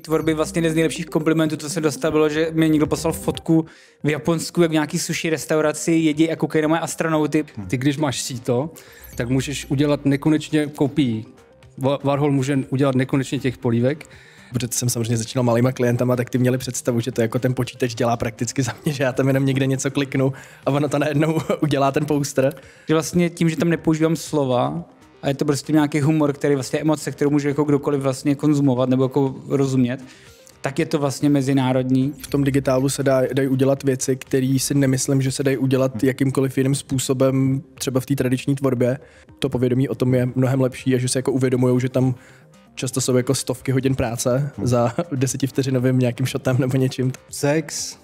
tvorby vlastně jeden z nejlepších komplimentů, co se dostal, bylo, že mi někdo poslal fotku v Japonsku, jak v nějaký sushi restauraci jedí a koukají na moje astronauty. Ty, když máš síto, tak můžeš udělat nekonečně kopií. Warhol může udělat nekonečně těch polívek. Protože jsem samozřejmě začínal malýma klientama, tak ty měli představu, že to jako ten počítač dělá prakticky za mě, že já tam jenom někde něco kliknu a ono to najednou udělá ten poster. Že vlastně tím, že tam nepoužívám slova, a je to prostě nějaký humor, který vlastně emoce, kterou může jako kdokoliv vlastně konzumovat nebo jako rozumět, tak je to vlastně mezinárodní. V tom digitálu se dají udělat věci, které si nemyslím, že se dají udělat jakýmkoliv jiným způsobem, třeba v té tradiční tvorbě. To povědomí o tom je mnohem lepší a že se jako uvědomujou, že tam často jsou jako stovky hodin práce za 10vteřinovým nějakým shotem nebo něčím. Sex,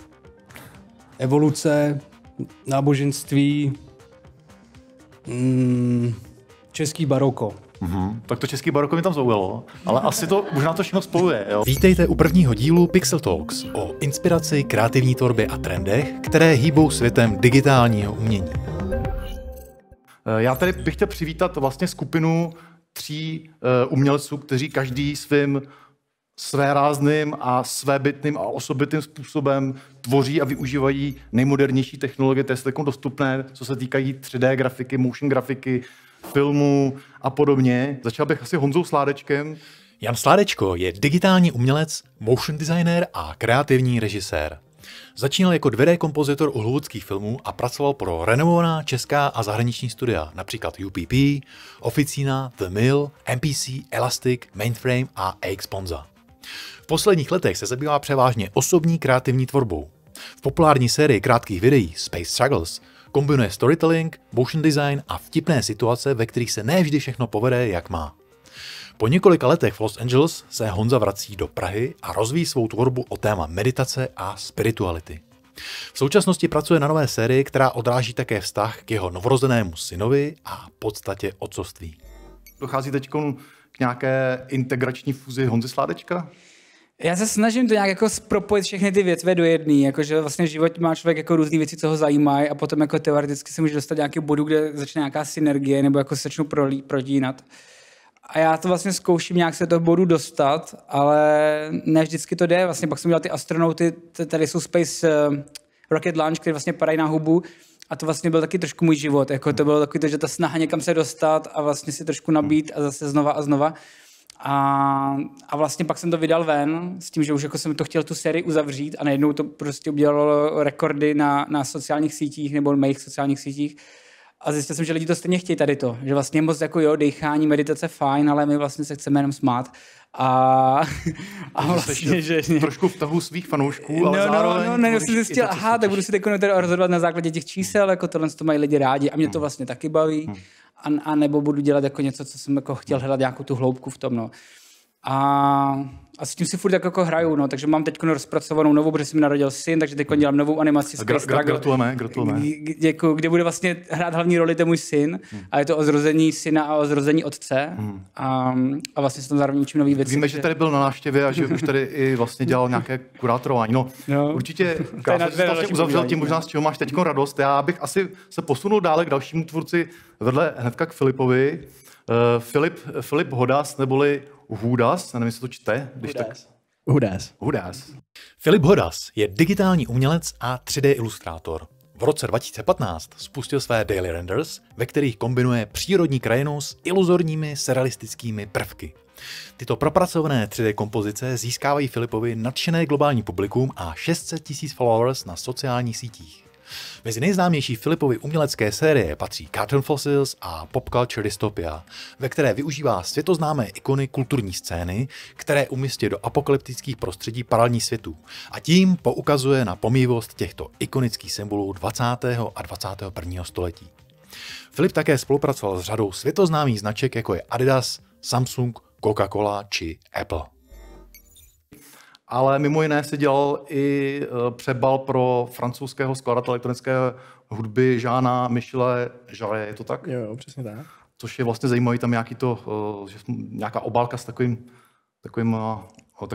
evoluce, náboženství, český baroko. Tak to český baroko mi tam zaujalo, ale asi to možná to všechno spojuje. Jo? Vítejte u prvního dílu Pixel Talks o inspiraci, kreativní tvorbě a trendech, které hýbou světem digitálního umění. Já tady bych chtěl přivítat vlastně skupinu 3 umělců, kteří každý svým svérázným a svébytným a osobitým způsobem tvoří a využívají nejmodernější technologie, které jsou dostupné, co se týkají 3D grafiky, motion grafiky, filmu a podobně. Začal bych asi Honzou Sládečkem. Jan Sládečko je digitální umělec, motion designer a kreativní režisér. Začínal jako 2D kompozitor u hollywoodských filmů a pracoval pro renomovaná česká a zahraniční studia, například UPP, Oficina, The Mill, MPC, Elastic, Mainframe a AX Ponza. V posledních letech se zabývá převážně osobní kreativní tvorbou. V populární sérii krátkých videí Space Struggles kombinuje storytelling, motion design a vtipné situace, ve kterých se ne vždy všechno povede, jak má. Po několika letech v Los Angeles se Honza vrací do Prahy a rozvíjí svou tvorbu o téma meditace a spirituality. V současnosti pracuje na nové sérii, která odráží také vztah k jeho novorozenému synovi a podstatě otcovství. Dochází teď k nějaké integrační fúzi Honzy Sládečka? Já se snažím to nějak jako propojit všechny ty větve do jedné, jakože vlastně v životě má člověk jako různé věci, co ho zajímají a potom jako teoreticky se může dostat nějaký bodu, kde začne nějaká synergie nebo jako se začnou protínat. A já to vlastně zkouším nějak se do toho bodu dostat, ale ne vždycky to jde. Vlastně pak jsem dělal ty astronauty, tady jsou Space Rocket Launch, které vlastně padají na hubu. A to vlastně byl taky trošku můj život. Jako to bylo takový to, že ta snaha někam se dostat a vlastně si trošku nabít a zase znova a znova. A vlastně pak jsem to vydal ven s tím, že už jako jsem to chtěl tu sérii uzavřít a najednou to prostě udělalo rekordy na sociálních sítích nebo mých sociálních sítích. A zjistil jsem, že lidi to stejně chtějí tady to. Že vlastně moc jako jo, dechání, meditace fajn, ale my vlastně se chceme jenom smát. A vlastně, že... Trošku v tahu svých fanoušků, ale zároveň... Já jsem zjistil, tak budu si teď rozhodovat na základě těch čísel, jako tohle to mají lidi rádi a mě to vlastně taky baví. A nebo budu dělat jako něco, co jsem jako chtěl hledat nějakou tu hloubku v tom, no. A s tím si furt jako hraju, no, takže mám teď rozpracovanou novou, protože se mi narodil syn, takže teď dělám novou animaci. Gratulujeme. Kde bude vlastně hrát hlavní roli ten můj syn a je to o zrození syna a o zrození otce a vlastně se tam zároveň učím nový věci. Víme, že tady byl na návštěvě a že už tady i vlastně dělal nějaké kurátorování. No. Určitě krásně se to vlastně uzavřel tím, možná z čeho máš teď radost. Já bych asi se posunul dále k dalšímu tvůrci vedle hnedka k Filipovi. Filip Hodas, neboli Hudas, nevím, jestli to čte. Hudas. Filip Hodas je digitální umělec a 3D ilustrátor. V roce 2015 spustil své Daily Renders, ve kterých kombinuje přírodní krajinu s iluzorními surrealistickými prvky. Tyto propracované 3D kompozice získávají Filipovi nadšené globální publikum a 600 000 followers na sociálních sítích. Mezi nejznámější Filipovy umělecké série patří Cartoon Fossils a Pop Culture Dystopia, ve které využívá světoznámé ikony kulturní scény, které umístí do apokalyptických prostředí paralelních světů a tím poukazuje na pomíjivost těchto ikonických symbolů 20. a 21. století. Filip také spolupracoval s řadou světoznámých značek, jako je Adidas, Samsung, Coca-Cola či Apple. Ale mimo jiné si dělal i přebal pro francouzského skladatele elektronické hudby Jeana Michela Jarre, je to tak? Jo, přesně tak. Což je vlastně zajímavý, tam nějaká obálka s takovým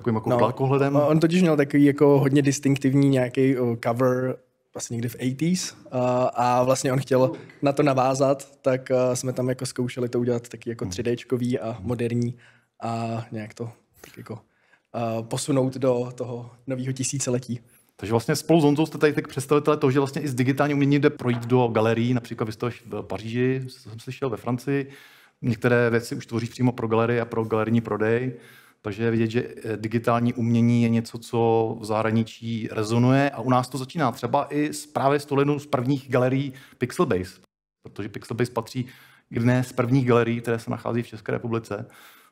jako dalekohledem. On totiž měl takový jako hodně distinktivní nějaký cover vlastně někdy v 80s a vlastně on chtěl na to navázat, tak jsme tam jako zkoušeli to udělat taky jako 3Dčkový a moderní a nějak to tak jako posunout do toho nového tisíciletí. Takže vlastně spolu s Honzou jste tady tak představitelé toho, že vlastně i z digitální umění jde projít do galerií, například vy jste v Paříži, jsem slyšel, ve Francii. Některé věci už tvoří přímo pro galerii a pro galerijní prodej. Takže je vidět, že digitální umění je něco, co v zahraničí rezonuje a u nás to začíná třeba i právě s jednou z prvních galerií Pixelbase, protože Pixelbase patří k jedné z prvních galerií, které se nachází v České republice.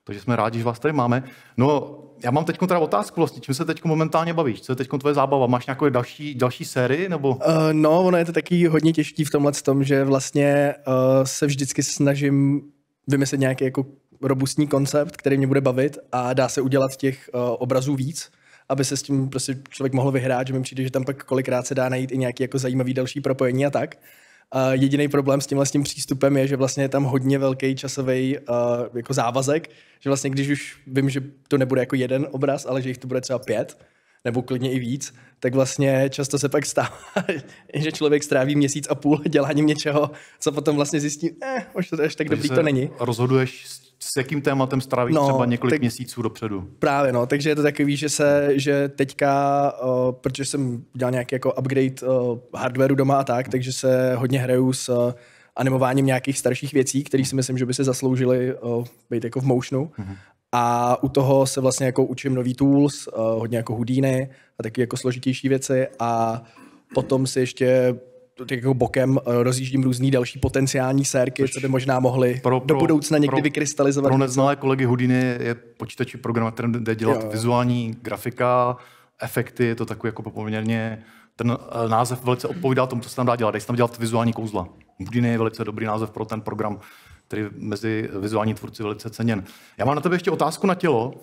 Takže jsme rádi, že vás tady máme. No, já mám teď teda otázku vlastně, čím se teď momentálně bavíš? Co je teď tvoje zábava? Máš nějakou další sérii? Nebo? No, ono je to taky hodně těžký v tomhle tom, že vlastně se vždycky snažím vymyslet nějaký jako robustní koncept, který mě bude bavit a dá se udělat těch obrazů víc, aby se s tím prostě člověk mohl vyhrát, že mi přijde, že tam pak kolikrát se dá najít i nějaký jako zajímavý další propojení a tak. Jediný problém s tím přístupem je, že vlastně je tam hodně velký časový jako závazek, že vlastně když už vím, že to nebude jako jeden obraz, ale že jich to bude třeba 5, nebo klidně i víc, tak vlastně často se pak stává, že člověk stráví 1,5 měsíce děláním něčeho, co potom vlastně zjistí, už to až tak dobrý to není. Rozhoduješ, s jakým tématem strávíš třeba několik měsíců dopředu. Právě, no, takže je to takový, že teďka, protože jsem dělal nějaký jako upgrade hardwareu doma a tak, takže se hodně hraju s animováním nějakých starších věcí, které si myslím, že by se zasloužily být jako v motionu. Mm-hmm. A u toho se vlastně jako učím nový tools, hodně jako Houdini a taky jako složitější věci a potom si ještě jako bokem rozjíždím různý další potenciální sérky, co by možná mohly do budoucna někdy vykrystalizovat. Pro neznalé kolegy Houdini je počítačový program, který jde dělat vizuální grafika, efekty, je to takový jako poměrně, ten název velice odpovídá tomu, co se tam dá dělat. Dej se tam dělat vizuální kouzla. Houdini je velice dobrý název pro ten program, který mezi vizuální tvůrci velice ceněn. Já mám na tebe ještě otázku na tělo.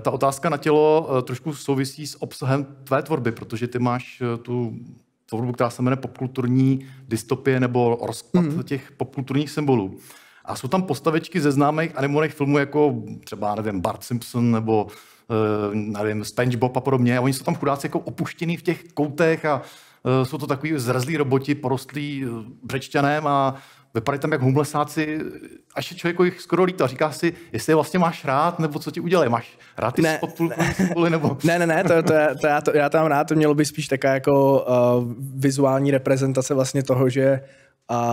Ta otázka na tělo trošku souvisí s obsahem tvé tvorby, protože ty máš tu tvorbu, která se jmenuje popkulturní dystopie nebo rozpad těch popkulturních symbolů. A jsou tam postavičky ze známých animovaných filmů, jako třeba, nevím, Bart Simpson nebo nevím, SpongeBob a podobně. A oni jsou tam chudáci jako opuštěný v těch koutech a jsou to takový zrzlí roboti, porostlí břečťanem a vypadají tam jak homelessáci, až je člověk jich skoro lítá. Říká si, jestli je vlastně máš rád, nebo co ti udělají. Máš rád ty popkulturní symboly, nebo... Ne, já tam rád, to mělo by spíš taková jako vizuální reprezentace vlastně toho, že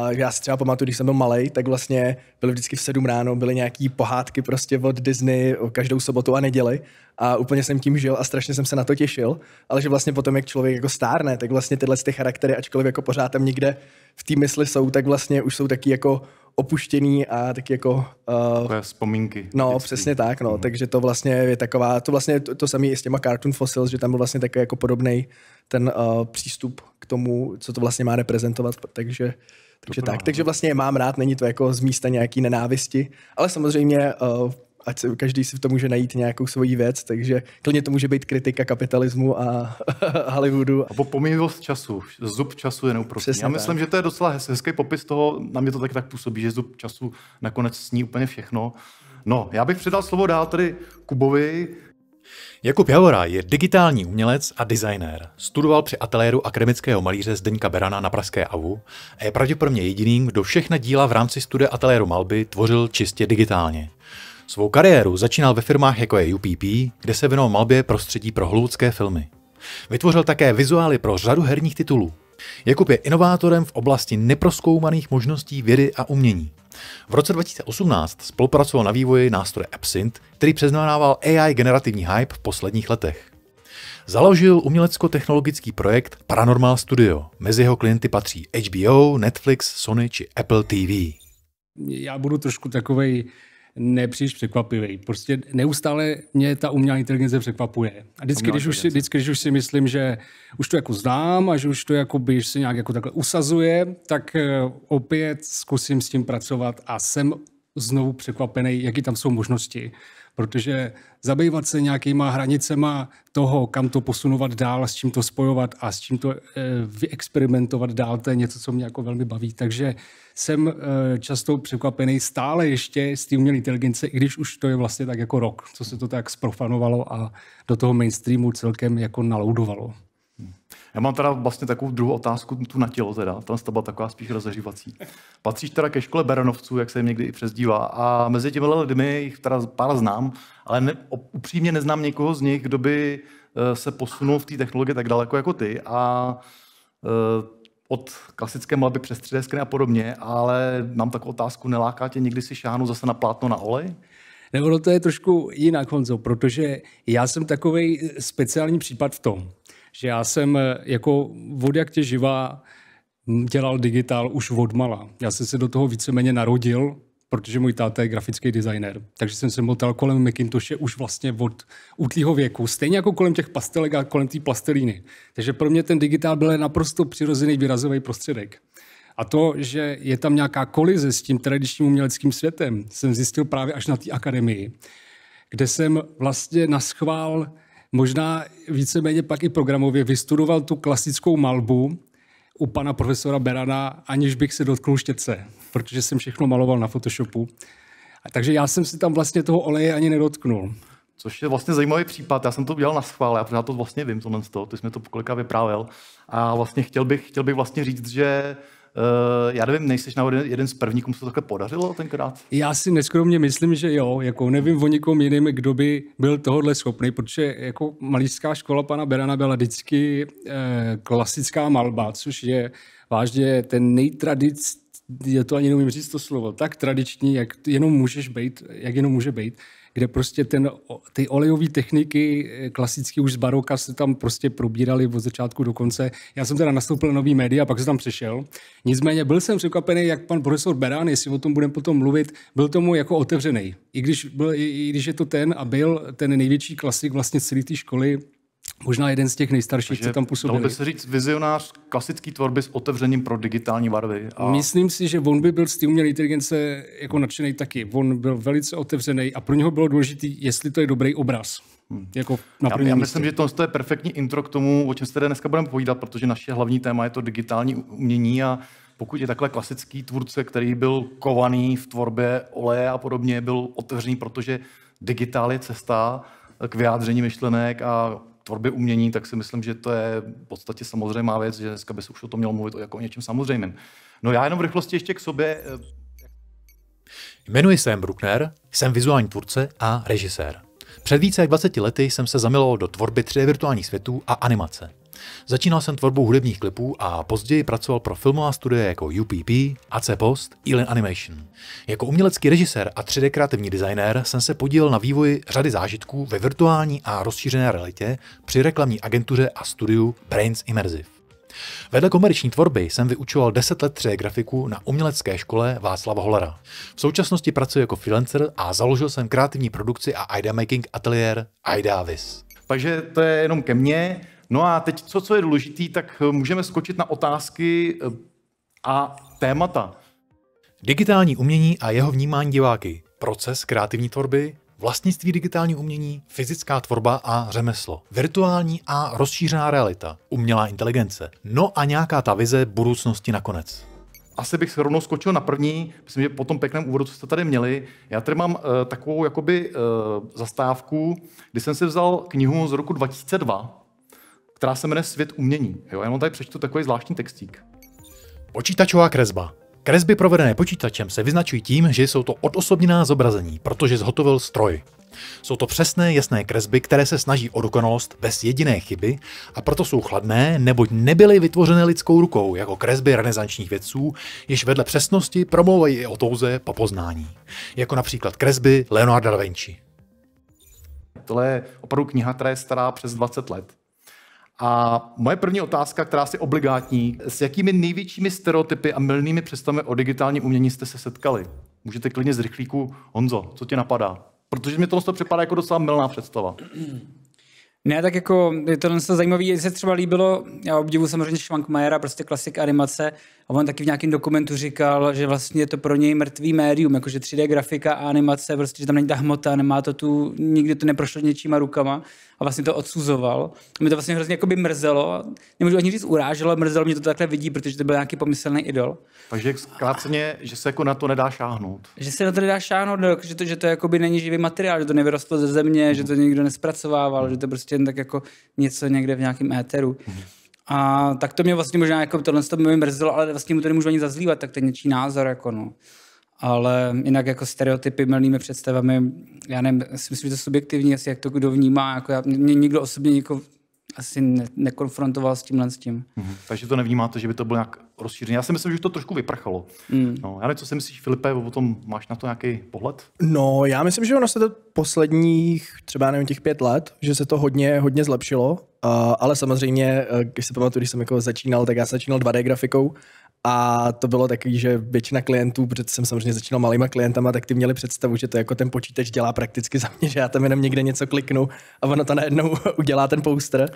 já si třeba pamatuju, když jsem byl malej, tak vlastně byly vždycky v 7 ráno, byly nějaký pohádky prostě od Disney každou sobotu a neděli a úplně jsem tím žil a strašně jsem se na to těšil, ale že vlastně potom, jak člověk jako stárne, tak vlastně tyhle ty charaktery, ačkoliv jako pořád tam někde v té mysli jsou, tak vlastně už jsou taky jako opuštěný a taky jako... vzpomínky. No, vždycky. Přesně tak, no, takže to vlastně je taková, to samé i s těma Cartoon Fossils, že tam byl vlastně takový jako podobnej ten přístup k tomu, co to vlastně má reprezentovat, takže tak. Takže vlastně mám rád, není to jako z místa nějaký nenávisti, ale samozřejmě ať každý si v tom může najít nějakou svoji věc, takže klidně to může být kritika kapitalismu a Hollywoodu. A pomývost času, zub času je neúprostný. Já myslím, že to je docela hezký popis toho, na mě to tak působí, že zub času nakonec sní úplně všechno. No, já bych předal slovo dál tady Kubovi. Jakub Javora je digitální umělec a designér. Studoval při ateliéru akademického malíře Zdeňka Berana na pražské AVU a je pravděpodobně jediným, kdo všechna díla v rámci studia ateliéru malby tvořil čistě digitálně. Svou kariéru začínal ve firmách jako je UPP, kde se věnoval malbě prostředí pro hollywoodské filmy. Vytvořil také vizuály pro řadu herních titulů. Jakub je inovátorem v oblasti neprozkoumaných možností vědy a umění. V roce 2018 spolupracoval na vývoji nástroje Absinthe, který přeznamenával AI generativní hype v posledních letech. Založil umělecko-technologický projekt Paranormal Studio. Mezi jeho klienty patří HBO, Netflix, Sony či Apple TV. Já budu trošku takovej nepříliš překvapivý. Prostě neustále mě ta umělá inteligence překvapuje. A vždycky, když už si myslím, že už to jako znám a že už to jakoby, se nějak jako takhle usazuje, tak opět zkusím s tím pracovat a jsem znovu překvapený, jaký tam jsou možnosti. Protože zabývat se nějakýma hranicema toho, kam to posunovat dál, s čím to spojovat a s čím to vyexperimentovat dál, to je něco, co mě jako velmi baví. Takže jsem často překvapený stále ještě z té umělé inteligence, i když už to je vlastně tak jako rok, co se to tak zprofanovalo a do toho mainstreamu celkem jako naloudovalo. Já mám teda vlastně takovou druhou otázku tu na tělo teda, ta byla taková spíš rozeřívací. Patříš teda ke škole Beranovců, jak se jim někdy i přezdívá, a mezi těmi lidmi jich teda pár znám, ale upřímně neznám někoho z nich, kdo by se posunul v té technologii tak daleko jako ty a od klasické malby přes 3D skeny a podobně, ale mám takovou otázku, neláká tě někdy si šáhnout zase na plátno na olej? Nebo to je trošku jinak, Honzo, protože já jsem takovej speciální případ v tom, že já jsem jako vodak tě živá dělal digitál už odmala. Já jsem se do toho víceméně narodil, protože můj táta je grafický designer. Takže jsem se motal kolem Macintoshe už vlastně od útlýho věku. Stejně jako kolem těch pastelek a kolem té plastelíny. Takže pro mě ten digitál byl naprosto přirozený výrazový prostředek. A to, že je tam nějaká kolize s tím tradičním uměleckým světem, jsem zjistil právě až na té akademii, kde jsem vlastně naschvál, možná víceméně pak i programově, vystudoval tu klasickou malbu u pana profesora Berana, aniž bych se dotknul štětce, protože jsem všechno maloval na Photoshopu. Takže já jsem si tam vlastně toho oleje ani nedotknul. Což je vlastně zajímavý případ. Já jsem to udělal na schvál, já pořád to vlastně vím, tohle z toho, ty jsi mi to kolikrát vyprávěl. A vlastně chtěl bych vlastně říct, že já nevím, nejsi jeden z prvních, komu se to takhle podařilo tenkrát? Já si neskromně myslím, že jo. Jako nevím o nikom jiným, kdo by byl tohodle schopný, protože jako malířská škola pana Berana byla vždycky klasická malba, což je vážně ten je to ani neumím říct to slovo, tak tradiční, jak jenom může být, kde prostě ty olejové techniky klasicky už z baroka se tam prostě probíraly od začátku do konce. Já jsem teda nastoupil na nový média a pak jsem tam přešel. Nicméně byl jsem překvapený, jak pan profesor Beran, jestli o tom budeme potom mluvit, byl tomu jako otevřený. I když je to byl ten největší klasik vlastně celé té školy, možná jeden z těch nejstarších, co tam působili. Dalo by se říct vizionář klasické tvorby s otevřením pro digitální barvy. Myslím si, že on by byl z té umělé inteligence jako nadšený taky. On byl velice otevřený a pro něho bylo důležité, jestli to je dobrý obraz. Jako já myslím, že to je perfektní intro k tomu, o čem se tady dneska budeme povídat, protože naše hlavní téma je to digitální umění a pokud je takhle klasický tvůrce, který byl kovaný v tvorbě oleje a podobně, byl otevřený, protože digitál je cesta k vyjádření myšlenek a tvorby umění, tak si myslím, že to je v podstatě samozřejmá věc, že dneska by se už o tom mělo mluvit jako o něčem samozřejmém. No já jenom v rychlosti ještě k sobě. Jmenuji se Bruckner, jsem vizuální tvůrce a režisér. Před více jak 20 lety jsem se zamiloval do tvorby 3D virtuálních světů a animace. Začínal jsem tvorbou hudebních klipů a později pracoval pro filmová studia jako UPP, AC Post, Elan Animation. Jako umělecký režisér a 3D kreativní designér jsem se podílel na vývoji řady zážitků ve virtuální a rozšířené realitě při reklamní agentuře a studiu Brains Immersive. Vedle komerční tvorby jsem vyučoval 10 let 3D grafiku na umělecké škole Václava Hollera. V současnosti pracuji jako freelancer a založil jsem kreativní produkci a idea making ateliér Ideavis. Takže to je jenom ke mně. No a teď, co je důležitý, tak můžeme skočit na otázky a témata. Digitální umění a jeho vnímání diváky, proces kreativní tvorby, vlastnictví digitální umění, fyzická tvorba a řemeslo, virtuální a rozšířená realita, umělá inteligence, no a nějaká ta vize budoucnosti nakonec. Asi bych se rovnou skočil na první, myslím, že po tom pěkném úvodu, co jste tady měli. Já tady mám takovou jakoby zastávku, kdy jsem si vzal knihu z roku 2002, která se jmenuje Svět umění. Jo, já vám tady přečtu takový zvláštní textík. Počítačová kresba. Kresby provedené počítačem se vyznačují tím, že jsou to odosobněná zobrazení, protože zhotovil stroj. Jsou to přesné, jasné kresby, které se snaží o dokonalost bez jediné chyby a proto jsou chladné, neboť nebyly vytvořené lidskou rukou, jako kresby renesančních vědců, jež vedle přesnosti promlouvají i o touze po poznání. Jako například kresby Leonarda da Vinci. Tohle je opravdu kniha, která je stará přes 20 let. A moje první otázka, která je obligátní, s jakými největšími stereotypy a mylnými představami o digitálním umění jste se setkali? Můžete klidně z rychlíku. Honzo, co ti napadá? Protože mi tohle připadá jako docela mylná představa. Ne, tak jako je to zajímavé, se třeba líbilo, já obdivuji samozřejmě Schwankmayera, prostě klasik animace, a on taky v nějakém dokumentu říkal, že vlastně je to pro něj mrtvý médium, jakože 3D grafika a animace, prostě, že tam není ta hmota, nemá to tu, nikdy to neprošlo něčíma rukama a vlastně to odsuzoval. A mě to vlastně hrozně jakoby mrzelo, nemůžu ani říct uráželo, ale mrzelo mě to takhle vidí, protože to byl nějaký pomyslný idol. Takže zkráceně, že se jako na to nedá šáhnout. Že se na to nedá šáhnout, že to jakoby není živý materiál, že to nevyrostlo ze země, že to nikdo nespracovával, že to prostě jen tak jako něco někde v nějakém éteru. A tak to mě vlastně možná jako tohle to mě mrzelo, ale vlastně mu to nemůžu ani zazlívat, tak to je něčí názor, jako no. Ale jinak jako stereotypy, mylnými představami, já nevím, si myslím, že to subjektivní, asi jak to kdo vnímá, jako mě nikdo osobně jako asi nekonfrontoval s tímhle s tím. Takže to nevnímáte, že by to bylo nějak rozšířené. Já si myslím, že už to trošku vyprchalo. No, já nevím, co si myslíš, Filipe, o tom máš na to nějaký pohled? No, já myslím, že ono se to posledních třeba nevím, těch 5 let, že se to hodně zlepšilo, ale samozřejmě, když si pamatuju, když jsem jako začínal, tak já jsem začínal 2D grafikou a to bylo takový, že většina klientů, protože jsem samozřejmě začínal malýma klientama, tak ty měli představu, že to jako ten počítač dělá prakticky za mě, že já tam jenom někde něco kliknu a ono to najednou udělá ten poster.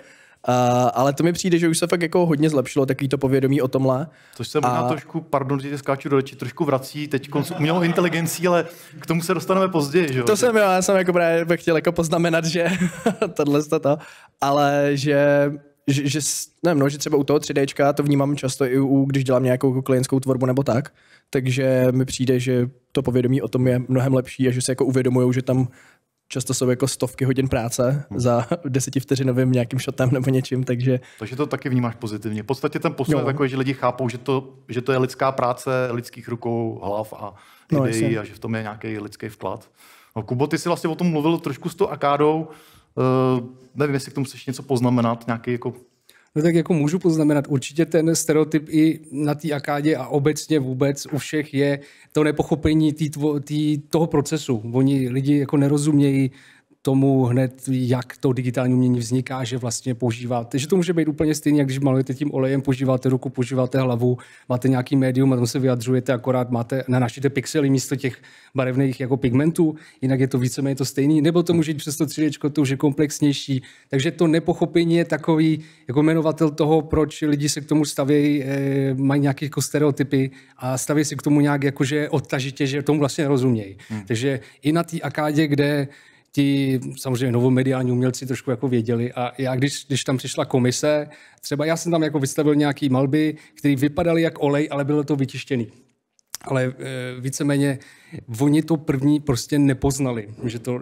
Ale to mi přijde, že už se fakt jako hodně zlepšilo takový to povědomí o tomhle. Což se možná trošku, pardon, že skáču do řeči, trošku vrací teď s umělou inteligencí, ale k tomu se dostaneme později, že jo? Já jsem jako právě chtěl jako poznamenat, že tohle to, ale že třeba u toho 3Dčka to vnímám často i když dělám nějakou klientskou tvorbu nebo tak, takže mi přijde, že to povědomí o tom je mnohem lepší a že se jako uvědomujou, že tam často jsou jako stovky hodin práce za 10vteřinovým nějakým shotem nebo něčím, takže to taky vnímáš pozitivně. V podstatě ten posun je takový, že lidi chápou, že to je lidská práce, lidských rukou, hlav a ideí a že v tom je nějaký lidský vklad. No, Kubo, ty jsi vlastně o tom mluvil trošku s tou Akádou. Nevím, jestli k tomu chceš něco poznamenat, nějaký jako... No tak jako můžu poznamenat, určitě ten stereotyp i na té Akádě a obecně vůbec u všech je to nepochopení toho procesu. Oni lidi jako nerozumějí tomu hned, jak to digitální umění vzniká, že vlastně používáte, že to může být úplně stejně, jak když malujete tím olejem, používáte ruku, používáte hlavu, máte nějaký médium a tam se vyjadřujete, akorát nanášíte pixely místo těch barevných jako pigmentů, jinak je to víceméně to stejný, nebo to může jít přes to 3D, to už je komplexnější. Takže to nepochopení je takový jako jmenovatel toho, proč lidi se k tomu stavějí, mají nějaké jako stereotypy a staví se k tomu nějak jakože odtažitě, že tomu vlastně nerozumějí. Takže i na té Akádě, kde ti samozřejmě novomediální umělci trošku jako věděli a já, když tam přišla komise, třeba já jsem tam jako vystavil nějaký malby, které vypadaly jak olej, ale bylo to vytištěný. Ale víceméně oni to první prostě nepoznali,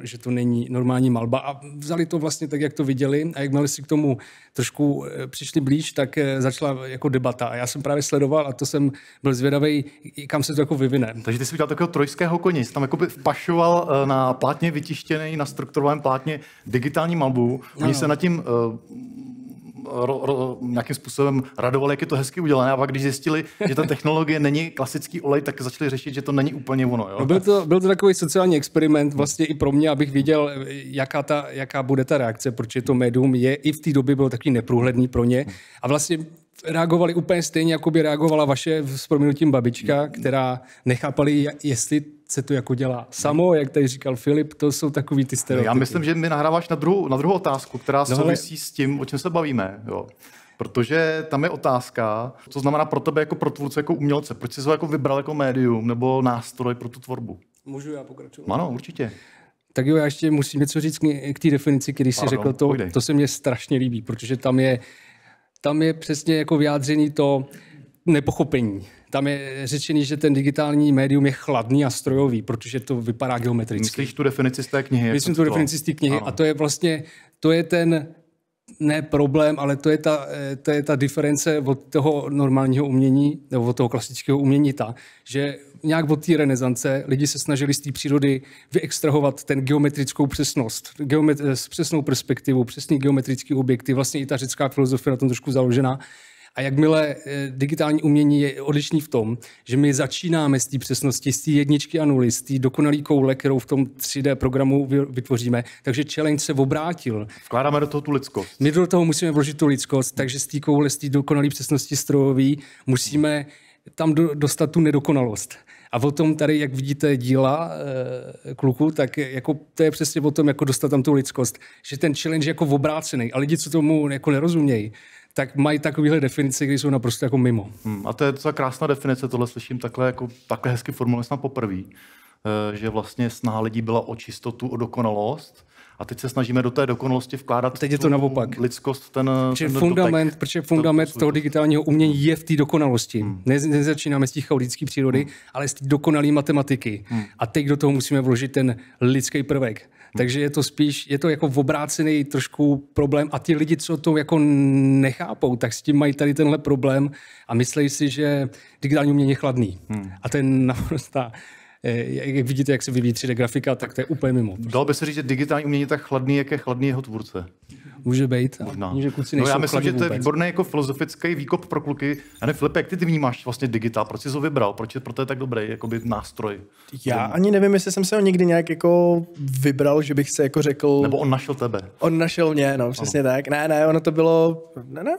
že to není normální malba a vzali to vlastně tak, jak to viděli a jakmile si k tomu trošku přišli blíž, tak začala jako debata a já jsem právě sledoval a to jsem byl zvědavý, kam se to jako vyvine. Takže ty jsi udělal takového trojského koně, jsi tam jako by vpašoval na plátně vytištěný, na strukturovaném plátně digitální malbu, oni se nad tím nějakým způsobem radovali, jak je to hezky udělané a pak když zjistili, že ta technologie není klasický olej, tak začali řešit, že to není úplně ono. Jo? No byl to takový sociální experiment vlastně i pro mě, abych viděl, jaká bude ta reakce, protože to médium je i v té době bylo takový neprůhledný pro ně a vlastně reagovali úplně stejně, jako by reagovala vaše s prominutím babička, která nechápali, jestli se to jako dělá samo, jak tady říkal Filip, to jsou takový ty stereotypy. Já myslím, že mi nahráváš na druhou otázku, která souvisí s tím, o čem se bavíme. Jo. Protože tam je otázka, co znamená pro tebe jako pro tvůrce, jako umělce. Proč jsi ho jako vybral jako médium nebo nástroj pro tu tvorbu? Můžu já pokračovat? Ano, určitě. Tak jo, já ještě musím něco říct k té definici, když jsi řekl to se mně strašně líbí, protože tam je přesně jako vyjádřený to nepochopení. Tam je řečený, že ten digitální médium je chladný a strojový, protože to vypadá geometricky. Myslíš tu definici z té knihy? Myslím tu definici z té knihy a to je vlastně, to je ten ne problém, ale to je ta diference od toho normálního umění, nebo od toho klasického umění že nějak od té renesance lidi se snažili z té přírody vyextrahovat ten geometrickou přesnost, s přesnou perspektivu, přesný geometrický objekty, vlastně i ta řecká filozofie na tom trošku založená. A jakmile digitální umění je odlišný v tom, že my začínáme z té přesnosti, z té jedničky a nuly, z té dokonalé koule, kterou v tom 3D programu vytvoříme, takže challenge se obrátil. Vkládáme do toho tu lidskost. My do toho musíme vložit tu lidskost, takže z té koule, z té dokonalé přesnosti strojový musíme tam dostat tu nedokonalost. A o tom tady, jak vidíte díla kluku, tak jako to je přesně o tom, jako dostat tam tu lidskost. Že ten challenge je jako obrácený a lidi, co tomu jako nerozumějí, tak mají takovéhle definice, které jsou naprosto jako mimo. A to je docela krásná definice, tohle slyším takhle hezky formulovat na poprvé, že vlastně snaha lidí byla o čistotu, o dokonalost a teď se snažíme do té dokonalosti vkládat teď je to naopak. Lidskost, Protože fundament toho digitálního umění je v té dokonalosti. Nezačínáme z té chaotické přírody, ale z té dokonalé matematiky. A teď do toho musíme vložit ten lidský prvek. Takže je to spíš, je to jako obrácený trošku problém a ti lidi, co to jako nechápou, tak s tím mají tady tenhle problém a myslí si, že digitální umění je chladný. A to je naprosto, jak vidíte, jak se vyvíjí 3D grafika, tak to je úplně mimo. Dalo by se říct, že digitální umění je tak chladný, jak je chladný jeho tvůrce. Může být. Možná. Že kluci no já nejsou myslím, že to je vůbec. výborný jako filozofický výkop pro kluky. Já nevím, Filipe, jak ty vnímáš vlastně digitál? Proč jsi ho vybral? Proto je tak dobrý jakoby nástroj? Já ani nevím, jestli jsem se ho někdy nějak jako vybral, že bych se jako řekl... Nebo on našel tebe? On našel mě, no, přesně tak. Ne, ono to bylo...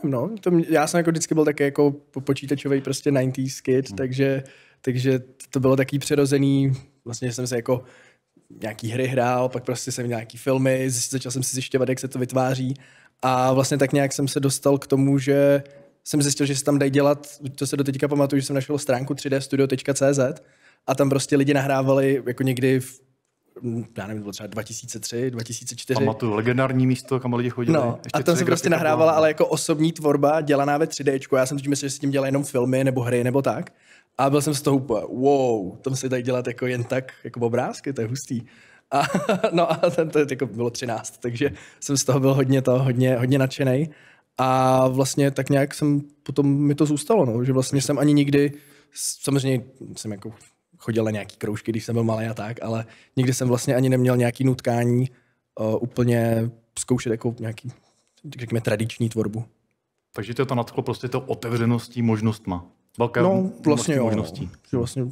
No, já jsem jako vždycky byl taky jako počítačový prostě 90s kid, takže to bylo takový přirozený, vlastně jsem se jako nějaký hry hrál, pak prostě jsem nějaký filmy, začal jsem si zjišťovat, jak se to vytváří a vlastně tak nějak jsem se dostal k tomu, že jsem zjistil, že se tam dají dělat, to se do teďka pamatuju, že jsem našel stránku 3dstudio.cz a tam prostě lidi nahrávali jako někdy v, já nevím, bylo třeba 2003, 2004. Pamatuju, legendární místo, kam lidi chodili. No, a tam se prostě nahrávala, ale jako osobní tvorba dělaná ve 3Dčku. Já jsem teď myslel, že se tím dělají jenom filmy nebo hry nebo tak. A byl jsem z toho úplně, wow, tam se dají dělat jako jen tak, jako obrázky, to je hustý. A, no a to jako bylo 13, takže jsem z toho byl hodně nadšenej. A vlastně tak nějak potom mi to zůstalo, no, že vlastně jsem ani nikdy, samozřejmě jsem jako chodil na nějaký kroužky, když jsem byl malý a tak, ale nikdy jsem vlastně ani neměl nějaký nutkání úplně zkoušet jako nějaký, řekněme, tradiční tvorbu. Takže to nadchlo prostě to otevřeností možnostma. Velké vlastně možností. No, vlastně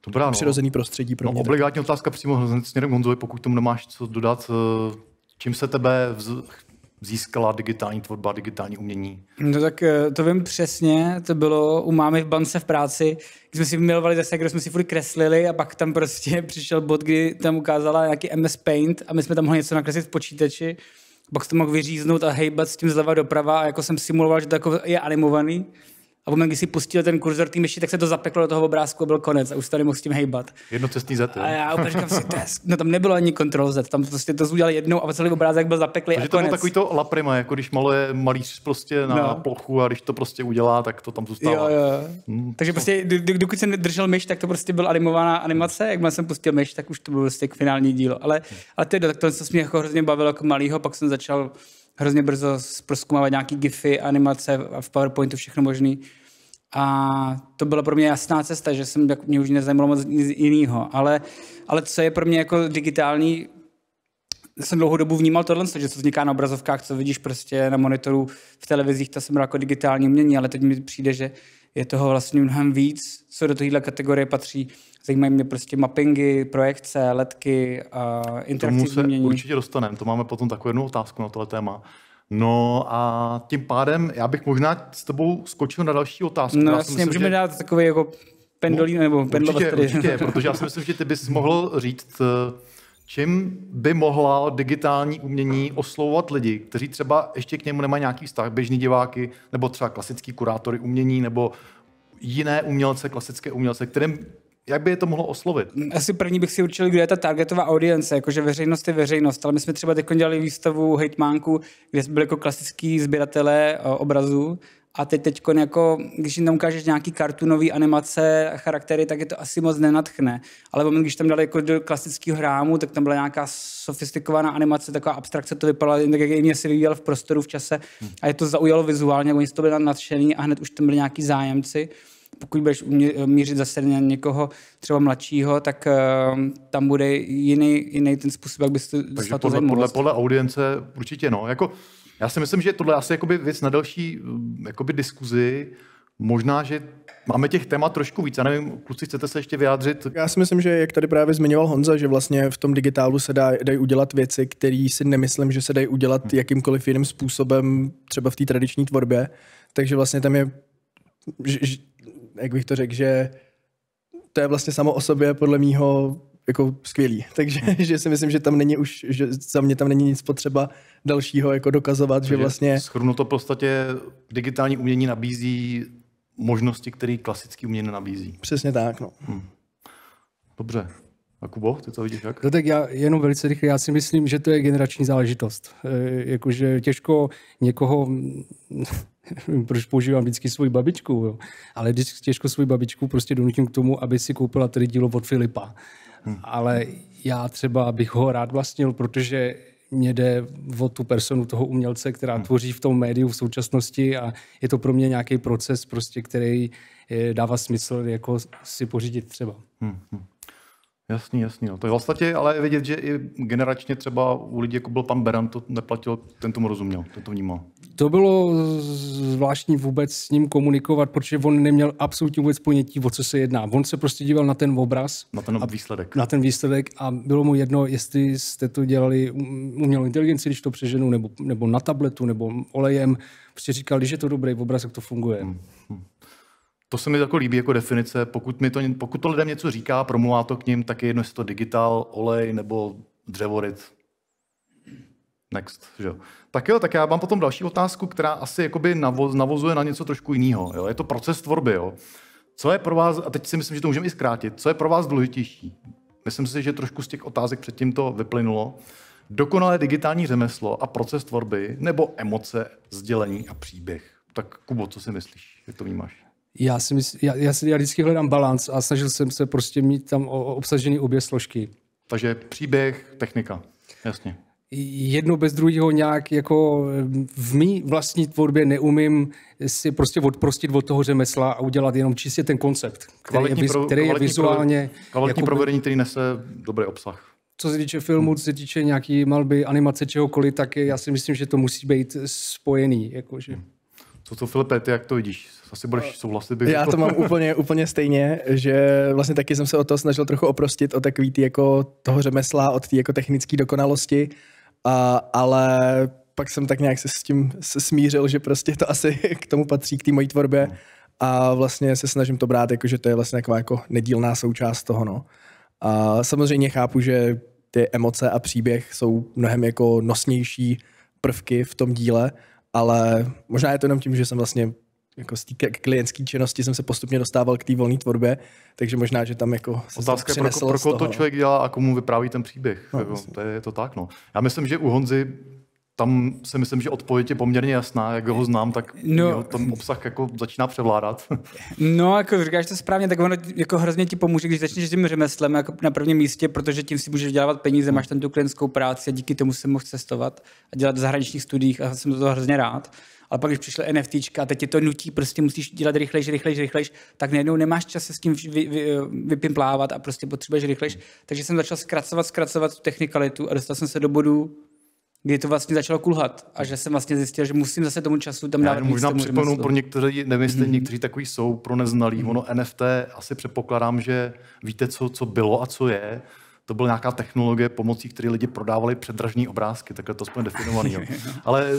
dobrá, no. Přirozený prostředí pro mě. Obligátní otázka přímo směrem Honzovi, pokud tomu nemáš co dodat. Čím se tebe získala digitální tvorba, digitální umění? No tak to vím přesně, to bylo u mámy v bance v práci, když jsme si milovali zase, když jsme si furt kreslili a pak tam prostě přišel bod, kdy tam ukázala nějaký MS Paint a my jsme tam mohli něco nakreslit v počítači, pak jsem to mohl vyříznout a hejbat s tím zleva doprava a jako jsem simuloval, že to jako je animovaný. A moment, když si pustil ten kurzor té myši, tak se to zapeklo do toho obrázku a byl konec a už tady mohl s tím hejbat. Jednocestný Z, jo? A já úplně říkám si, no tam nebylo ani Ctrl Z, tam prostě to udělali jednou a celý obrázek byl zapeklý a konec. Takže to bylo takový to La Prima, jako když maluje malíř prostě na plochu a když to prostě udělá, tak to tam zůstává. Jo. Takže prostě, dokud jsem držel myš, tak to prostě byla animovaná animace, jakmile jsem pustil myš, tak už to bylo prostě finální dílo. Ale tedy, tak to se mě jako hrozně bavilo jako malýho, pak jsem začal hrozně brzo prozkoumávat nějaký gify, animace a v PowerPointu všechno možný. A to byla pro mě jasná cesta, že mě už nezajímalo moc nic jiného. Ale co je pro mě jako digitální, jsem dlouhou dobu vnímal tohle, že co vzniká na obrazovkách, co vidíš prostě na monitoru v televizích, to jsem byl jako digitální umění, ale teď mi přijde, že je toho vlastně mnohem víc, co do téhle kategorie patří. Zajímají mě prostě mappingy, projekce, ledky a interaktivní umění. Tomu se určitě dostaneme, to máme potom takovou jednu otázku na tohle téma. No a tím pádem já bych možná s tebou skočil na další otázku. No jasně, můžeme dát takový jako pendolí, nebo pendlovat tady. Určitě, protože já si myslím, že ty bys mohl říct, čím by mohla digitální umění oslovovat lidi, kteří třeba ještě k němu nemají nějaký vztah, běžný diváky, nebo třeba klasický kurátory umění, nebo jiné umělce, klasické umělce, kterým jak by je to mohlo oslovit? Asi první bych si určil, kdo je ta targetová audience, jakože veřejnost je veřejnost, ale my jsme třeba teď dělali výstavu Hejtmánku, kde byli jako klasický sběratelé obrazů a teď jako, když jim tam ukážeš nějaký kartunový animace, charaktery, tak je to asi moc nenadchne. Ale moment, když tam dali jako do klasického rámu, tak tam byla nějaká sofistikovaná animace, taková abstrakce, to vypadalo, tak jak mě si vyvíjel v prostoru, v čase a je to zaujalo vizuálně, oni z toho byli nadšený a hned už tam byli nějaký zájemci. Pokud budeš mířit zase na někoho třeba mladšího, tak tam bude jiný ten způsob, jak bys to dostal to zajímavost. Podle audience určitě no. Jako, já si myslím, že tohle je asi jakoby věc na další jakoby diskuzi. Možná, že máme těch témat trošku víc. Já nevím, kluci, chcete se ještě vyjádřit? Já si myslím, že jak tady právě zmiňoval Honza, že vlastně v tom digitálu se dají udělat věci, které si nemyslím, že se dají udělat jakýmkoliv jiným způsobem, třeba v té tradiční tvorbě. Takže vlastně tam je, jak bych to řekl, že to je vlastně samo o sobě podle mýho jako skvělý. Takže že si myslím, že tam není už, že za mě tam není nic potřeba dalšího jako dokazovat, že vlastně... Shrnu to v podstatě, digitální umění nabízí možnosti, které klasické umění nenabízí. Přesně tak, no. Dobře. A Kubo, ty to vidíš jak? No tak já jenom velice rychle, já si myslím, že to je generační záležitost. Jakože těžko někoho, proč používám vždycky svoji babičku, jo? Ale těžko svoji babičku prostě donutím k tomu, aby si koupila tady dílo od Filipa. Ale já třeba bych ho rád vlastnil, protože mě jde o tu personu toho umělce, která tvoří v tom médiu v současnosti a je to pro mě nějaký proces, prostě, který dává smysl jako si pořídit třeba. Jasný. No. To je vlastně, ale je vidět, že i generačně třeba u lidí, jako byl pan Beran, to neplatil, ten tomu rozuměl, ten to vnímal. To bylo zvláštní vůbec s ním komunikovat, protože on neměl absolutně vůbec ponětí, o co se jedná. On se prostě díval na ten obraz. Na ten výsledek a bylo mu jedno, jestli jste to dělali umělou inteligenci, když to přeženu, nebo na tabletu, nebo olejem. Prostě říkal, když je to dobrý obraz, jak to funguje. To se mi jako líbí jako definice. Pokud to lidem něco říká, promluvá to k ním, tak je jedno, jestli to digitál, olej nebo dřevoryt. Next. Že? Tak já mám potom další otázku, která asi jakoby navozuje na něco trošku jiného. Jo? Je to proces tvorby. Jo? Co je pro vás, a teď si myslím, že to můžeme i zkrátit, co je pro vás důležitější? Myslím si, že trošku z těch otázek předtím to vyplynulo. Dokonalé digitální řemeslo a proces tvorby, nebo emoce, sdělení a příběh? Tak Kubo, co si myslíš? Jak to vnímáš? Já vždycky hledám balanc a snažil jsem se prostě mít tam obsažený obě složky. Takže příběh, technika. Jasně. Jedno bez druhého nějak jako v mý vlastní tvorbě neumím si prostě odprostit od toho řemesla a udělat jenom čistě ten koncept, který je vizuálně... Kvalitní provedení, který nese dobrý obsah. Co se týče filmu, co se týče nějaký malby, animace, čehokoliv, tak já si myslím, že to musí být spojený. Jakože. Co Filipe, ty jak to vidíš? Asi budeš souhlasit? Já to mám úplně stejně, že vlastně taky jsem se o to snažil trochu oprostit od takový jako toho řemesla, od té jako technické dokonalosti, ale pak jsem tak nějak se s tím smířil, že prostě to asi k tomu patří, k té mojí tvorbě a vlastně se snažím to brát, jako, že to je vlastně taková jako nedílná součást toho. No. A samozřejmě chápu, že ty emoce a příběh jsou mnohem jako nosnější prvky v tom díle, ale možná je to jenom tím, že jsem vlastně jako z té klientské činnosti jsem se postupně dostával k té volné tvorbě, takže možná, že tam jako otázka je, pro koho to člověk dělá a komu vypráví ten příběh. No, to je to tak. No. Já myslím, že u Honzy tam si myslím, že odpověď je poměrně jasná, jak ho znám, tak ten obsah jako začíná převládat. No, jako říkáš to správně, tak ono jako hrozně ti pomůže, když začneš tím řemeslem jako na prvním místě, protože tím si můžeš vydělávat peníze, máš tam tu klientskou práci a díky tomu jsem mohl cestovat a dělat v zahraničních studiích a jsem to hrozně rád. Ale pak, když přišly NFTčka a teď tě to nutí, prostě musíš dělat rychlejš, tak najednou nemáš čas se s tím vypimplávat a prostě potřebuješ rychlejš. Takže jsem začal zkracovat tu technikalitu a dostal jsem se do bodu, kdy to vlastně začalo kulhat a že jsem vlastně zjistil, že musím zase tomu času tam dávat víc. Možná připomenu pro někteří, nevím, někteří takový jsou pro neznalý. Ono NFT, asi předpokládám, že víte, co bylo a co je. To byla nějaká technologie, pomocí které lidi prodávali předražní obrázky, takhle to jsme definovaný. Jo. Ale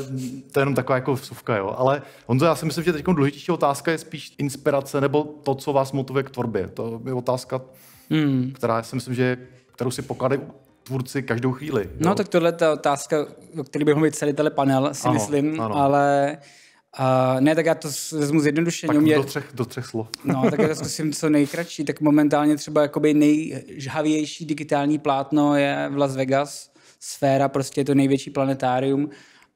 to je jenom taková jako vsuvka. Jo. Ale Honzo, já si myslím, že teď důležitější otázka je spíš inspirace nebo to, co vás motivuje k tvorbě. To je otázka, která si myslím, že kterou si pokládají tvůrci každou chvíli. Jo? No tak tohle je ta otázka, o který bych mohl být celý panel, si myslím, ale ne, tak já to vezmu zjednodušeně. Do třech slov. No, tak já to zkusím co nejkratší. Tak momentálně třeba jakoby nejžhavější digitální plátno je v Las Vegas. Sféra, prostě je to největší planetárium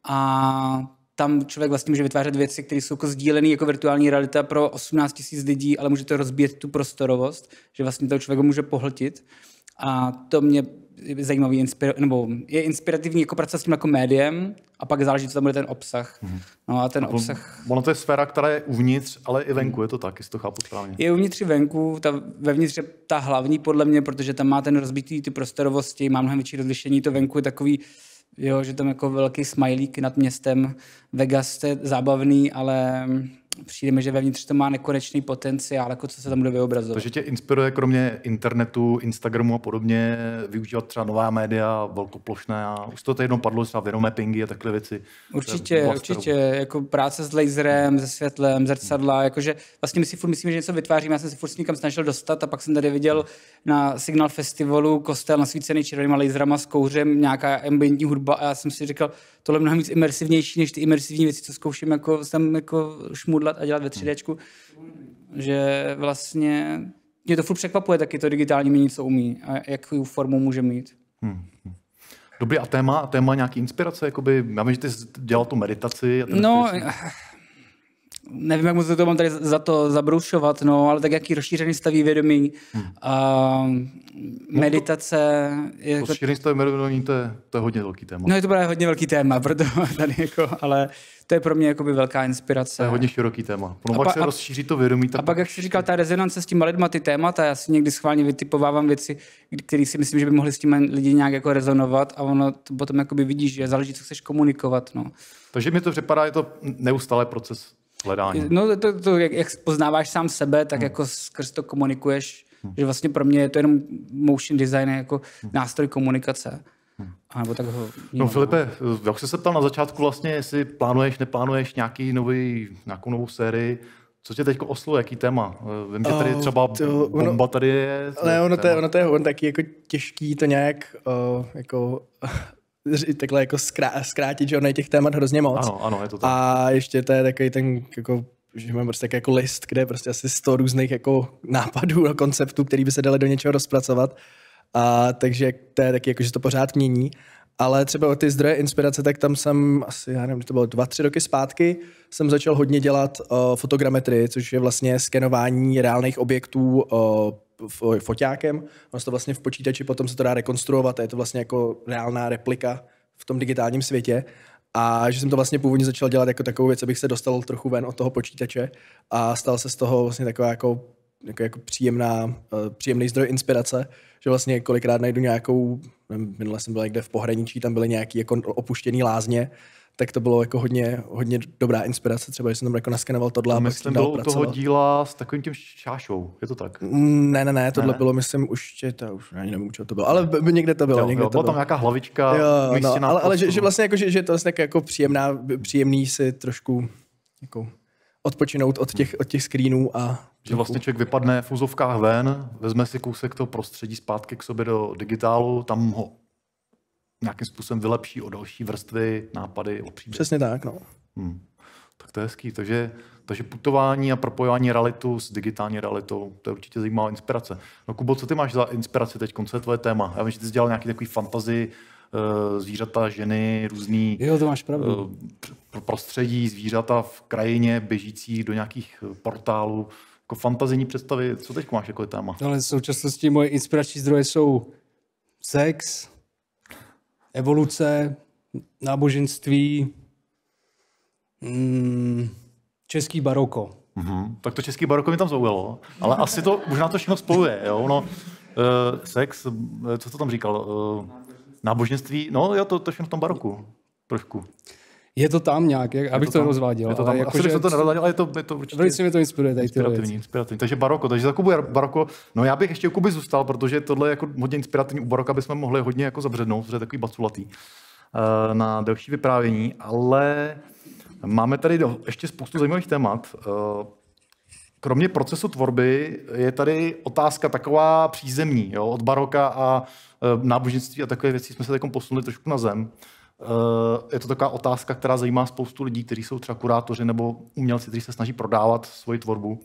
a tam člověk vlastně může vytvářet věci, které jsou jako sdílené jako virtuální realita pro 18 000 lidí, ale může to rozbíjet tu prostorovost, že vlastně toho člověka může pohltit. A to mě zajímavý, nebo je inspirativní jako pracovat s tím jako médiem a pak záleží, co tam bude ten obsah. No a ten obsah... Ono to je sféra, která je uvnitř, ale i venku, je to tak, jestli to chápu správně. Je uvnitř i venku, vevnitř je ta hlavní podle mě, protože tam má ten rozbitý ty prostorovosti, má mnohem větší rozlišení, to venku je takový, jo, že tam jako velký smajlík nad městem. Vegas to je zábavný, ale přijde mi, že vevnitř to má nekonečný potenciál, jako co se tam bude vyobrazovat. Takže tě inspiruje kromě internetu, Instagramu a podobně využívat třeba nová média, velkoplošné a už to jednou padlo třeba videomappingy a takové věci. Určitě, jako práce s laserem, se světlem, zrcadla, jakože vlastně my si furt myslíme, že něco vytváříme, já jsem si furt s někam snažil dostat a pak jsem tady viděl na Signal Festivalu kostel nasvícený červenýma laserama s kouřem, nějaká ambientní hudba a já jsem si říkal, tohle je mnohem víc imersivnější než ty imersivní věci, co zkouším jako tam jako šmudlat a dělat ve 3Dčku, že vlastně Mě to furt překvapuje taky to digitální mění, co umí a jakou formu může mít. Dobrý, a téma nějaký inspirace? Jakoby, já vím, že ty jsi dělal tu meditaci. A nevím, jak moc to mám tady za to zabroušovat, no, ale tak jaký rozšířený staví vědomí. Meditace... Rozšířený staví vědomí, to je hodně velký téma. No je to právě hodně velký téma, proto tady jako, ale to je pro mě jakoby velká inspirace. To je hodně široký téma. Pak se rozšíří to vědomí. A pak, jak jsi říkal, ta rezonance s těma lidma, ty témata, já si někdy schválně vytipovávám věci, které si myslím, že by mohly s těmi lidi nějak jako rezonovat a ono to potom jakoby vidíš, že záleží, co chceš komunikovat. No. Takže mi to připadá, je to neustálý proces hledání. No to jak poznáváš sám sebe, tak jako skrz to komunikuješ, že vlastně pro mě je to jenom motion design jako nástroj komunikace. A nebo tak ho no Filipe, jak jsi se ptal na začátku vlastně, jestli neplánuješ nějakou novou sérii, co tě teď oslovuje, jaký téma? Vím, že tady třeba bomba tady je. Ale ono to je taky jako těžký to nějak jako takhle jako zkrátit, že ono je těch témat hrozně moc. Ano, je to tak. A ještě to je takový ten, jako, že mám prostě jako list, kde je prostě asi 100 různých jako nápadů a konceptů, který by se dali do něčeho rozpracovat. A takže to je taky jako, že to pořád mění. Ale třeba o ty zdroje inspirace, tak tam jsem asi, já nevím, to bylo 2-3 roky zpátky, jsem začal hodně dělat fotogrametrii, což je vlastně skenování reálných objektů foťákem. Ono se to vlastně v počítači potom se to dá rekonstruovat a je to vlastně jako reálná replika v tom digitálním světě. A že jsem to vlastně původně začal dělat jako takovou věc, abych se dostal trochu ven od toho počítače a stal se z toho vlastně taková jako příjemný zdroj inspirace, že vlastně kolikrát najdu nějakou, minule jsem byl někde v pohraničí, tam byly nějaký jako opuštěný lázně, tak to bylo jako hodně dobrá inspirace, třeba že jsem tam jako naskenoval tohle a pak s tím dál pracoval. Toho díla s takovým tím šášou, je to tak? Ne, tohle bylo, myslím, už ani nevím, co to bylo, ale někde to bylo. Byla tam nějaká hlavička, ale že vlastně jako, že to je vlastně jako příjemný si trošku jako odpočinout od těch screenů a že vlastně člověk vypadne v úzovkách ven, vezme si kousek toho prostředí zpátky k sobě do digitálu, tam ho nějakým způsobem vylepší o další vrstvy, nápady, o příběh. Přesně tak, no. Tak to je hezký. Takže putování a propojování realitu s digitální realitou, to je určitě zajímavá inspirace. No Kubo, co ty máš za inspiraci teď? Co je tvoje téma? Já vím, že ty jsi dělal nějaký takový fantasy, zvířata, ženy, různý to máš pravdu. Prostředí, zvířata v krajině, běžící do nějakých portálů. Jako fantazijní představy, co teď máš jako téma? Ale v současnosti moje inspirační zdroje jsou sex, evoluce, náboženství, český baroko. Tak to český baroko mi tam zaujalo, ale asi to, možná to všechno spojuje. Jo? No, sex, co to tam říkal? Náboženství, no jo, to všechno v tom baroku, trošku. Je to tam nějak, abych to rozváděl. Je to tam, asi se to nerozváděl, ale je to určitě... Velice mě to inspiruje tady inspirativní. Takže baroko, takže za Kubu baroko, no já bych ještě u Kuby zůstal, protože tohle je jako hodně inspirativní. U baroka bychom mohli hodně jako zabřednout, protože je takový baculatý na delší vyprávění, ale máme tady ještě spoustu zajímavých témat. Kromě procesu tvorby je tady otázka taková přízemní, jo? Od baroka a náboženství a takové věci jsme se takom posunuli trošku na zem. Je to taková otázka, která zajímá spoustu lidí, kteří jsou třeba kurátoři nebo umělci, kteří se snaží prodávat svoji tvorbu.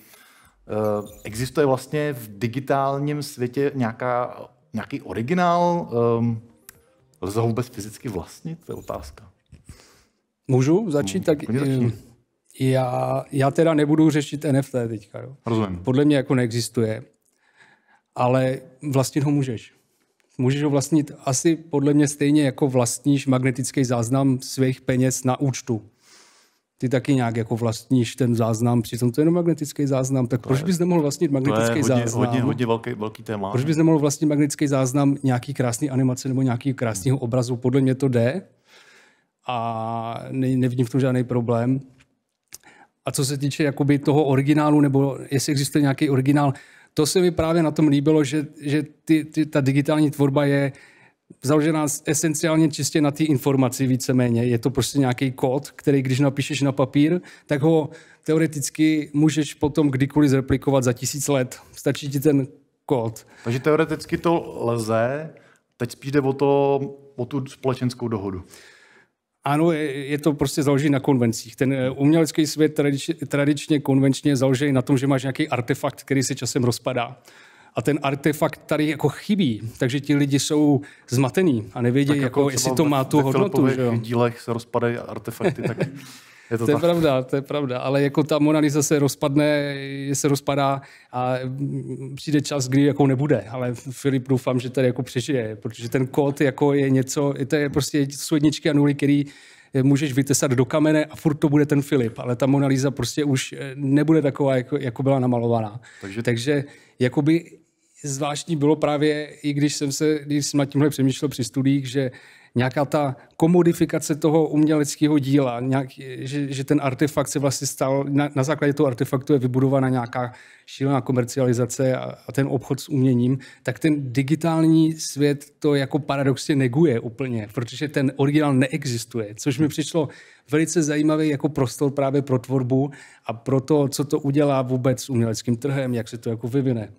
Existuje vlastně v digitálním světě nějaký originál? Lze ho vůbec fyzicky vlastnit? To je otázka. Můžu začít? Tak já teda nebudu řešit NFT teďka. Jo. Rozumím. Podle mě jako neexistuje. Ale vlastnit ho můžeš. Můžeš ho vlastnit asi podle mě stejně jako vlastníš magnetický záznam svých peněz na účtu. Ty taky nějak jako vlastníš ten záznam, přitom to je jenom magnetický záznam, tak proč bys nemohl vlastnit magnetický záznam? Hodně velký téma. Proč bys nemohl vlastnit magnetický záznam nějaký krásný animace nebo nějaký krásného obrazu? Podle mě to jde a nevidím v tom žádný problém. A co se týče jakoby toho originálu, nebo jestli existuje nějaký originál, to se mi právě na tom líbilo, že ta digitální tvorba je založená esenciálně čistě na té informaci víceméně. Je to prostě nějaký kód, který když napíšeš na papír, tak ho teoreticky můžeš potom kdykoliv zreplikovat za 1000 let. Stačí ti ten kód. Takže teoreticky to lze, teď spíš jde o tu společenskou dohodu. Ano, je to prostě založené na konvencích. Ten umělecký svět tradičně konvenčně je založený na tom, že máš nějaký artefakt, který se časem rozpadá. a ten artefakt tady jako chybí, takže ti lidi jsou zmatený a nevědí, jako jestli to má tu hodnotu. V dílech se rozpadají artefakty, tak je to tak. To je pravda, ale jako ta Mona Lisa se rozpadá a přijde čas, kdy jako nebude, ale Filip doufám, že tady jako přežije, protože ten kód jako je něco, to je prostě jsou jedničky a nuly, který můžeš vytesat do kamene a furt to bude ten Filip, ale ta Mona Lisa prostě už nebude taková, jako byla namalovaná. Takže jakoby zvláštní bylo právě, i když jsem nad tímhle přemýšlel při studiích, že nějaká ta komodifikace toho uměleckého díla, že ten artefakt se vlastně stal, na základě toho artefaktu je vybudovaná nějaká šílená komercializace a ten obchod s uměním, tak ten digitální svět to jako paradoxně neguje úplně, protože ten originál neexistuje, což mi přišlo velice zajímavý jako prostor právě pro tvorbu a pro to, co to udělá vůbec s uměleckým trhem, jak se to jako vyvine.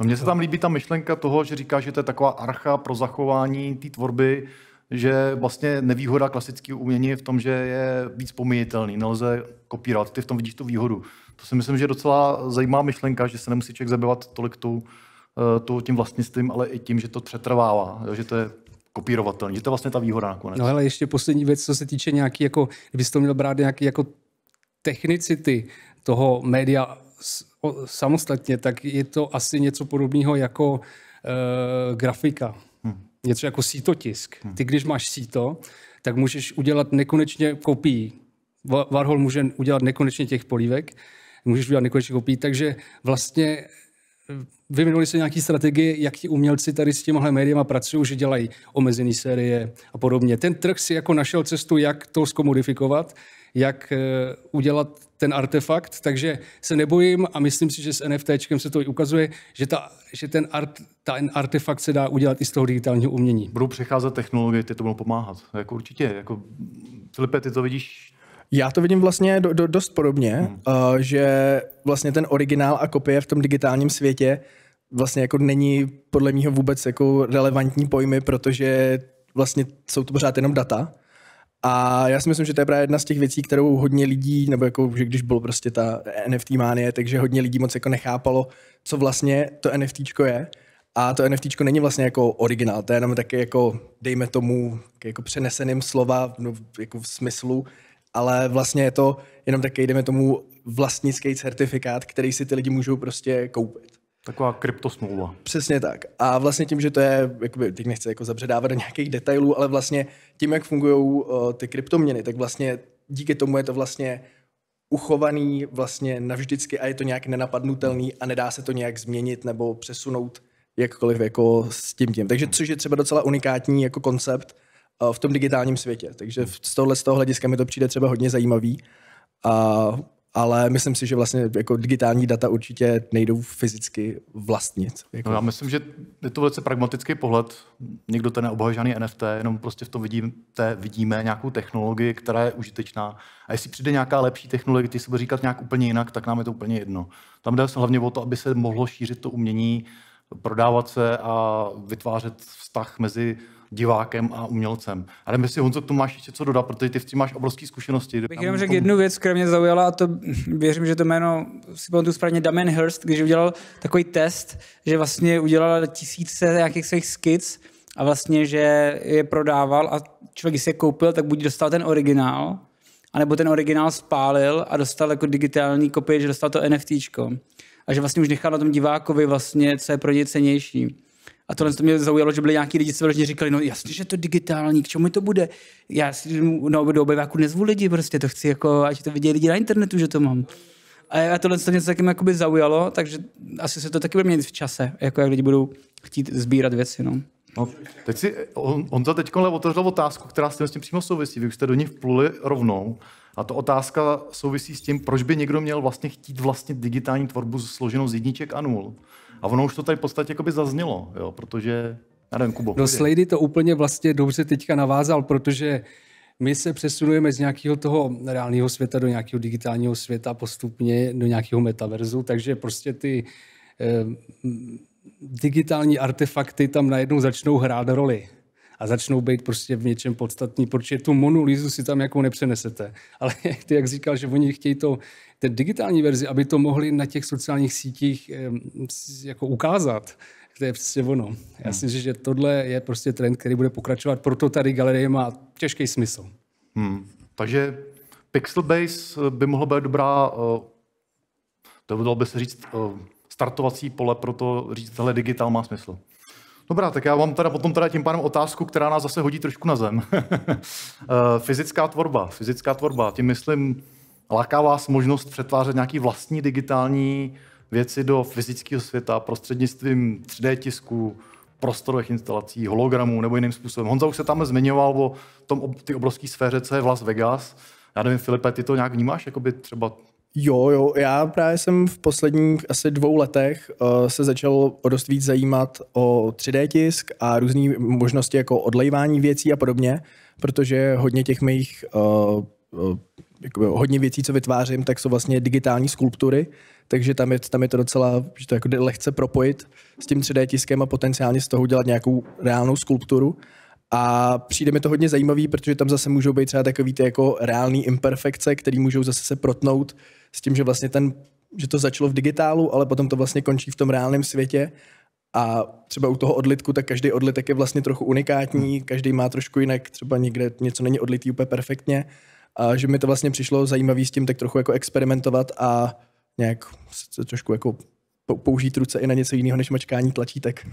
No mně se tam líbí ta myšlenka toho, že říká, že to je taková archa pro zachování té tvorby, že vlastně nevýhoda klasického umění je v tom, že je víc pomíjitelný, nelze kopírovat. Ty v tom vidíš tu výhodu. To si myslím, že je docela zajímavá myšlenka, že se nemusí člověk zabývat tolik tím vlastnictvím, ale i tím, že to přetrvává, že to je kopírovatelný, že to je vlastně ta výhoda nakonec. No ale ještě poslední věc, co se týče nějaký, jako, kdybys to měl brát nějaký jako technicity toho média samostatně, tak je to asi něco podobného jako grafika. Něco jako sítotisk. Ty, když máš síto, tak můžeš udělat nekonečně kopií. Warhol může udělat nekonečně těch polívek, můžeš udělat nekonečně kopií, takže vlastně vyvinuli se nějaké strategie, jak ti umělci tady s těmahle médiama pracují, že dělají omezené série a podobně. Ten trh si jako našel cestu, jak to zkomodifikovat, jak udělat ten artefakt, takže se nebojím a myslím si, že s NFTčkem se to i ukazuje, že ten artefakt se dá udělat i z toho digitálního umění. Budou přicházet technologie, ty to budou pomáhat. Jako určitě. Jako, Filipe, ty to vidíš? Já to vidím vlastně dost podobně, že vlastně ten originál a kopie v tom digitálním světě vlastně jako není podle mého vůbec jako relevantní pojmy, protože vlastně jsou to pořád jenom data. A já si myslím, že to je právě jedna z těch věcí, kterou hodně lidí, nebo jako, že když byl prostě ta NFT mánie, takže hodně lidí moc jako nechápalo, co vlastně to NFTčko je. A to NFTčko není vlastně jako originál, to je jenom taky jako, dejme tomu, jako přeneseným slova, no, jako v smyslu, ale vlastně je to jenom taky, dejme tomu, vlastnický certifikát, který si ty lidi můžou prostě koupit. Taková kryptosmlouva. Přesně tak. A vlastně tím, že to je, jakoby, teď nechci jako zabředávat do nějakých detailů, ale vlastně tím, jak fungují ty kryptoměny, tak vlastně díky tomu je to vlastně uchovaný vlastně navždycky a je to nějak nenapadnutelný a nedá se to nějak změnit nebo přesunout jakkoliv jako s tím. Takže což je třeba docela unikátní jako koncept v tom digitálním světě. Takže z toho hlediska mi to přijde třeba hodně zajímavý. Ale myslím si, že vlastně jako digitální data určitě nejdou fyzicky vlastnit. Jako. No já myslím, že je to velice pragmatický pohled. Nikdo to neobhajuje žádný NFT, jenom prostě v tom vidíme nějakou technologii, která je užitečná. A jestli přijde nějaká lepší technologie, ty se bude říkat nějak úplně jinak, tak nám je to úplně jedno. Tam jde hlavně o to, aby se mohlo šířit to umění, prodávat se a vytvářet vztah mezi divákem a umělcem. Ale myslím si, Honzo, k tomu máš ještě co dodat, protože ty v tím máš obrovské zkušenosti. Bych jenom řekl jednu věc, která mě zaujala, a to věřím, že to jméno si pamatuju správně, Damien Hirst, když udělal takový test, že vlastně udělal tisíce nějakých svých skic a vlastně, že je prodával a člověk, když si je koupil, tak buď dostal ten originál, anebo ten originál spálil a dostal jako digitální kopii, že dostal to NFTčko. A že vlastně už nechal na tom divákovi vlastně, co je pro něj cennější. A tohle to mě zaujalo, že byli nějaký lidi, co vlastně říkali, no jasně, že to digitální, k čemu to bude? Já si do obyváku nezvu lidi, prostě to chci jako, ať to vidějí lidi na internetu, že to mám. A tohle to mě taky jakoby zaujalo, takže asi se to taky bude měnit v čase, jako jak lidi budou chtít sbírat věci, no. No, teď si Honza teďkonle otevřel otázku, která s tím přímo souvisí. Vy už jste do ní vpluli rovnou. A ta otázka souvisí s tím, proč by někdo měl vlastně chtít vlastnit digitální tvorbu složenou z jedniček a nul. A ono už to tady v podstatě zaznělo, jo, protože, já nevím, Kubo. No Slady to úplně vlastně dobře teďka navázal, protože my se přesunujeme z nějakého toho reálného světa do nějakého digitálního světa postupně do nějakého metaverzu, takže prostě ty digitální artefakty tam najednou začnou hrát roli. a začnou být prostě v něčem podstatný, protože tu Monu Lisu si tam jako nepřenesete. Ale ty, jak říkal, že oni chtějí té digitální verzi, aby to mohli na těch sociálních sítích jako ukázat. To je přesně ono. Já si myslím, že tohle je prostě trend, který bude pokračovat, proto tady galerie má těžký smysl. Takže Pixel Base by mohlo být dobrá, to by dalo by se říct, startovací pole pro to říct, tohle digitál má smysl. Dobrá, tak já mám teda potom tím pádem otázku, která nás zase hodí trošku na zem. Fyzická tvorba, tím myslím, láká vás možnost přetvářet nějaký vlastní digitální věci do fyzického světa prostřednictvím 3D tisku, prostorových instalací, hologramů nebo jiným způsobem. Honza už se tam zmiňoval o ty obrovské sféře, co je v Las Vegas. Já nevím, Filipe, ty to nějak vnímáš? Jakoby třeba... Jo, já právě jsem v posledních asi 2 letech se začal o dost víc zajímat o 3D tisk a různé možnosti jako odlejvání věcí a podobně, protože hodně těch mých hodně věcí, co vytvářím, tak jsou vlastně digitální skulptury, takže tam je to docela, že to jako lehce propojit s tím 3D tiskem a potenciálně z toho udělat nějakou reálnou skulpturu. A přijde mi to hodně zajímavý, protože tam zase můžou být třeba takový ty jako reální imperfekce, které můžou zase se protnout s tím, že vlastně že to začalo v digitálu, ale potom to vlastně končí v tom reálném světě. A třeba u toho odlitku, tak každý odlitek je vlastně trochu unikátní, každý má trošku jinak, třeba někde něco není odlitý úplně perfektně. A že mi to vlastně přišlo zajímavý s tím tak trochu jako experimentovat a nějak se trošku jako použít ruce i na něco jiného než mačkání tlačítek.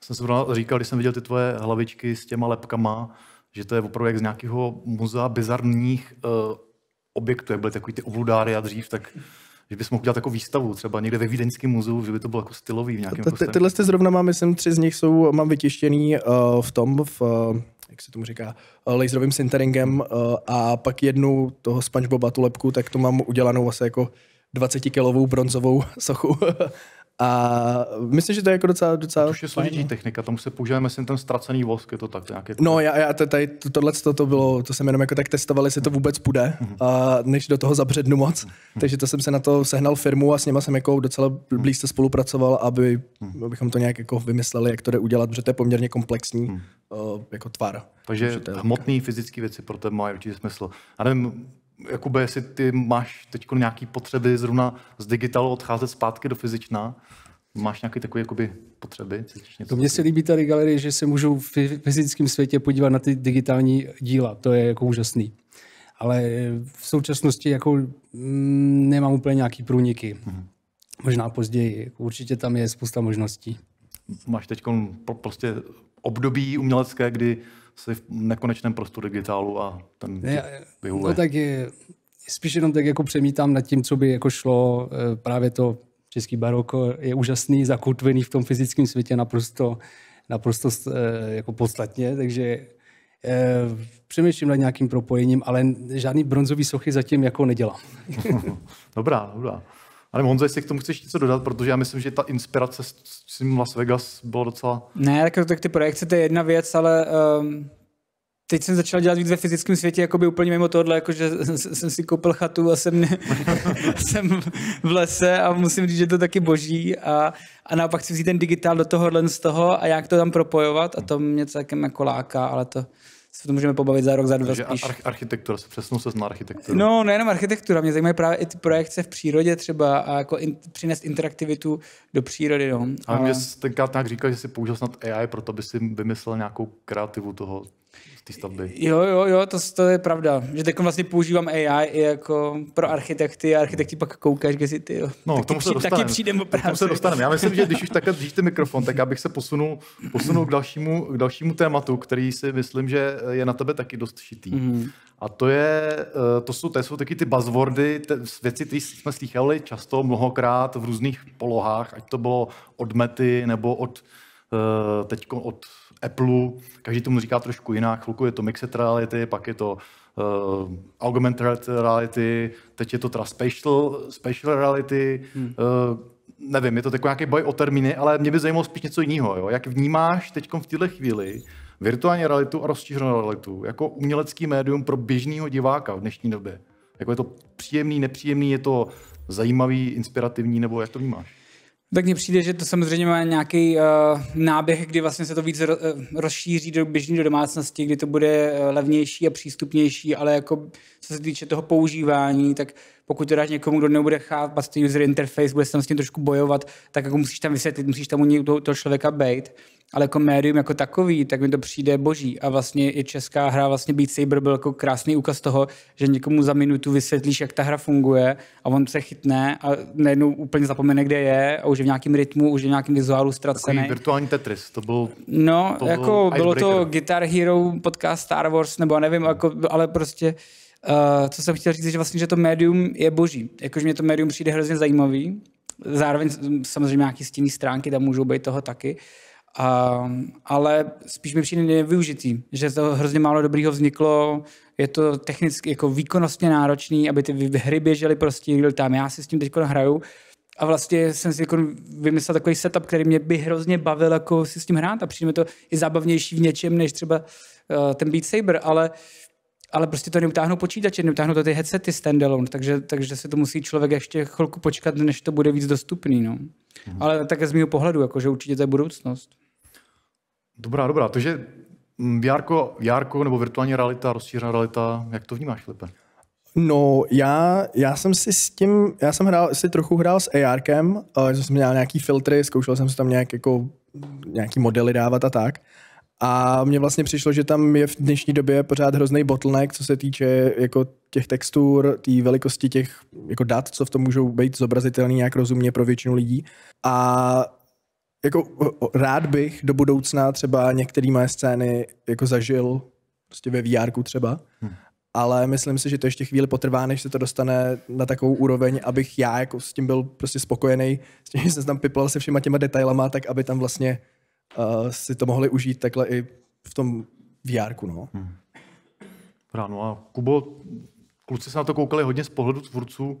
Jsem se říkal, když jsem viděl ty tvoje hlavičky s těma lepkama, že to je opravdu jak z nějakého muzea bizarních objektů, jak byly takový ty ovludáry a dřív, tak že bys mohl dělat takovou výstavu, třeba někde ve Vídeňském muzeu, že by to bylo jako stylový v nějakém Tyhle zrovna mám, myslím, 3 z nich mám vytištěný jak se tomu říká, laserovým sinteringem a pak jednu toho SpongeBoba, tu lepku, tak to mám udělanou vlastně jako 20kilovou bronzovou sochu. A myslím, že to je jako docela to už je složitý technika, tam se používáme ten ztracený vosk, je to tak nějaké. No, to jsem jenom jako tak testoval, jestli to vůbec půjde, než do toho zabřednu moc. Takže to jsem se na to sehnal firmu a s nima jsem jako docela blízce spolupracoval, abychom to nějak jako vymysleli, jak to jde udělat, protože to je poměrně komplexní jako tvar. Takže hmotný fyzické věci pro tebe mají určitě smysl. A nevím, Jakube, jestli ty máš teď nějaké potřeby zrovna z digitálu odcházet zpátky do fyzična, máš nějaké takové jakoby potřeby? To mně se líbí tady galerie, že se můžou v fyzickém světě podívat na ty digitální díla, to je jako úžasný. Ale v současnosti jako nemám úplně nějaký průniky. Možná později, určitě tam je spousta možností. Máš teď prostě období umělecké, kdy jsi v nekonečném prostoru digitálu a ten vyhuje. No tak spíš jenom tak jako přemítám nad tím, co by jako šlo. Právě to český baroko je úžasný, zakotvený v tom fyzickém světě naprosto jako podstatně, takže přemýšlím nad nějakým propojením, ale žádný bronzový sochy zatím jako nedělám. Dobrá. Ale Honzo, jestli k tomu chceš něco dodat, protože já myslím, že ta inspirace s tím Las Vegas bylo docela... Ne, tak ty projekce, to je jedna věc, ale teď jsem začal dělat víc ve fyzickém světě, jakoby úplně mimo tohle, jakože jsem si koupil chatu a jsem v lese a musím říct, že to taky boží a naopak chci vzít ten digitál do tohohle z toho a jak to tam propojovat a to mě celkem jako láká, ale to se to můžeme pobavit za rok, za 2 spíš. Architektura, přesnou se na architekturu. No, nejenom architektura, mě zajímají právě i ty projekce v přírodě třeba a jako přinést interaktivitu do přírody. No. Ale mě tenkrát nějak říkal, že jsi použil snad AI pro to, aby si vymyslel nějakou kreativu toho z té stavby. Jo, to je pravda. Že teď vlastně používám AI i jako pro architekty a architekti pak koukají, že si ty jo. No, taky přijdem o práci. K tomu se dostaneme. Já myslím, že když už takhle držíte mikrofon, tak já bych se posunul k dalšímu tématu, který si myslím, že je na tebe taky dost šitý. A to jsou taky ty buzzwordy, věci, které jsme slychali často, mnohokrát v různých polohách, ať to bylo od Mety nebo od Apple, každý tomu říká trošku jinak, chvilku je to mixed reality, pak je to augmented reality, teď je to teda spatial reality, nevím, je to takový nějaký boj o termíny, ale mě by zajímalo spíš něco jiného. Jo? Jak vnímáš teď v této chvíli virtuální realitu a rozšířenou realitu jako umělecký médium pro běžného diváka v dnešní době? Jako je to příjemný, nepříjemný, je to zajímavý, inspirativní, nebo jak to vnímáš? Tak mně přijde, že to samozřejmě má nějaký náběh, kdy vlastně se to víc rozšíří do domácnosti, kdy to bude levnější a přístupnější, ale jako co se týče toho používání, tak pokud to dáš někomu, kdo nebude chápat ten user interface, bude se tam s tím trošku bojovat, tak jako musíš tam vysvětlit, musíš tam u toho člověka bejt. Ale jako médium jako takový, tak mi to přijde boží. A vlastně i česká hra, vlastně Beat Saber byl jako krásný úkaz toho, že někomu za minutu vysvětlíš, jak ta hra funguje a on se chytne a najednou úplně zapomene, kde je a už je v nějakém rytmu, už je v nějakém vizuálu ztracený. Takový virtuální Tetris, to byl. No, to jako bylo to Guitar Hero podcast Star Wars, nebo nevím, jako, ale prostě co jsem chtěl říct, že vlastně, že to médium je boží. Jakože mě to médium přijde hrozně zajímavý. Zároveň samozřejmě nějaký stinný stránky tam můžou být toho taky. Ale spíš mi přijde nevyužitý, že to hrozně málo dobrýho vzniklo, je to technicky jako výkonnostně náročný, aby ty hry běžely prostě real time. Já si s tím teď hraju a vlastně jsem si jako vymyslel takový setup, který mě by hrozně bavil jako si s tím hrát a přijde mi to i zábavnější v něčem, než třeba ten Beat Saber, ale prostě to neutáhnou počítače, neutáhnou to ty headsety standalone, takže se to musí člověk ještě chvilku počkat, než to bude víc dostupný. No. Ale také z mého pohledu, jakože určitě to je budoucnost. Dobrá. Takže VR nebo virtuální realita, rozšířená realita, jak to vnímáš, Filipe? No, já jsem si trochu hrál s ARkem, že jsem měl nějaký filtry, zkoušel jsem si tam nějaký modely dávat a tak. A mně vlastně přišlo, že tam je v dnešní době pořád hrozný bottleneck, co se týče jako těch textur, té velikosti těch jako dat, co v tom můžou být zobrazitelný nějak rozumně pro většinu lidí. A jako rád bych do budoucna třeba některé moje scény jako zažil prostě ve VRku třeba, ale myslím si, že to ještě chvíli potrvá, než se to dostane na takovou úroveň, abych já jako s tím byl prostě spokojený, s tím, že jsem tam piplal se všema těma detailama, tak aby tam vlastně si to mohli užít takhle i v tom VRku, no. No a Kubo, kluci se na to koukali hodně z pohledu tvůrců,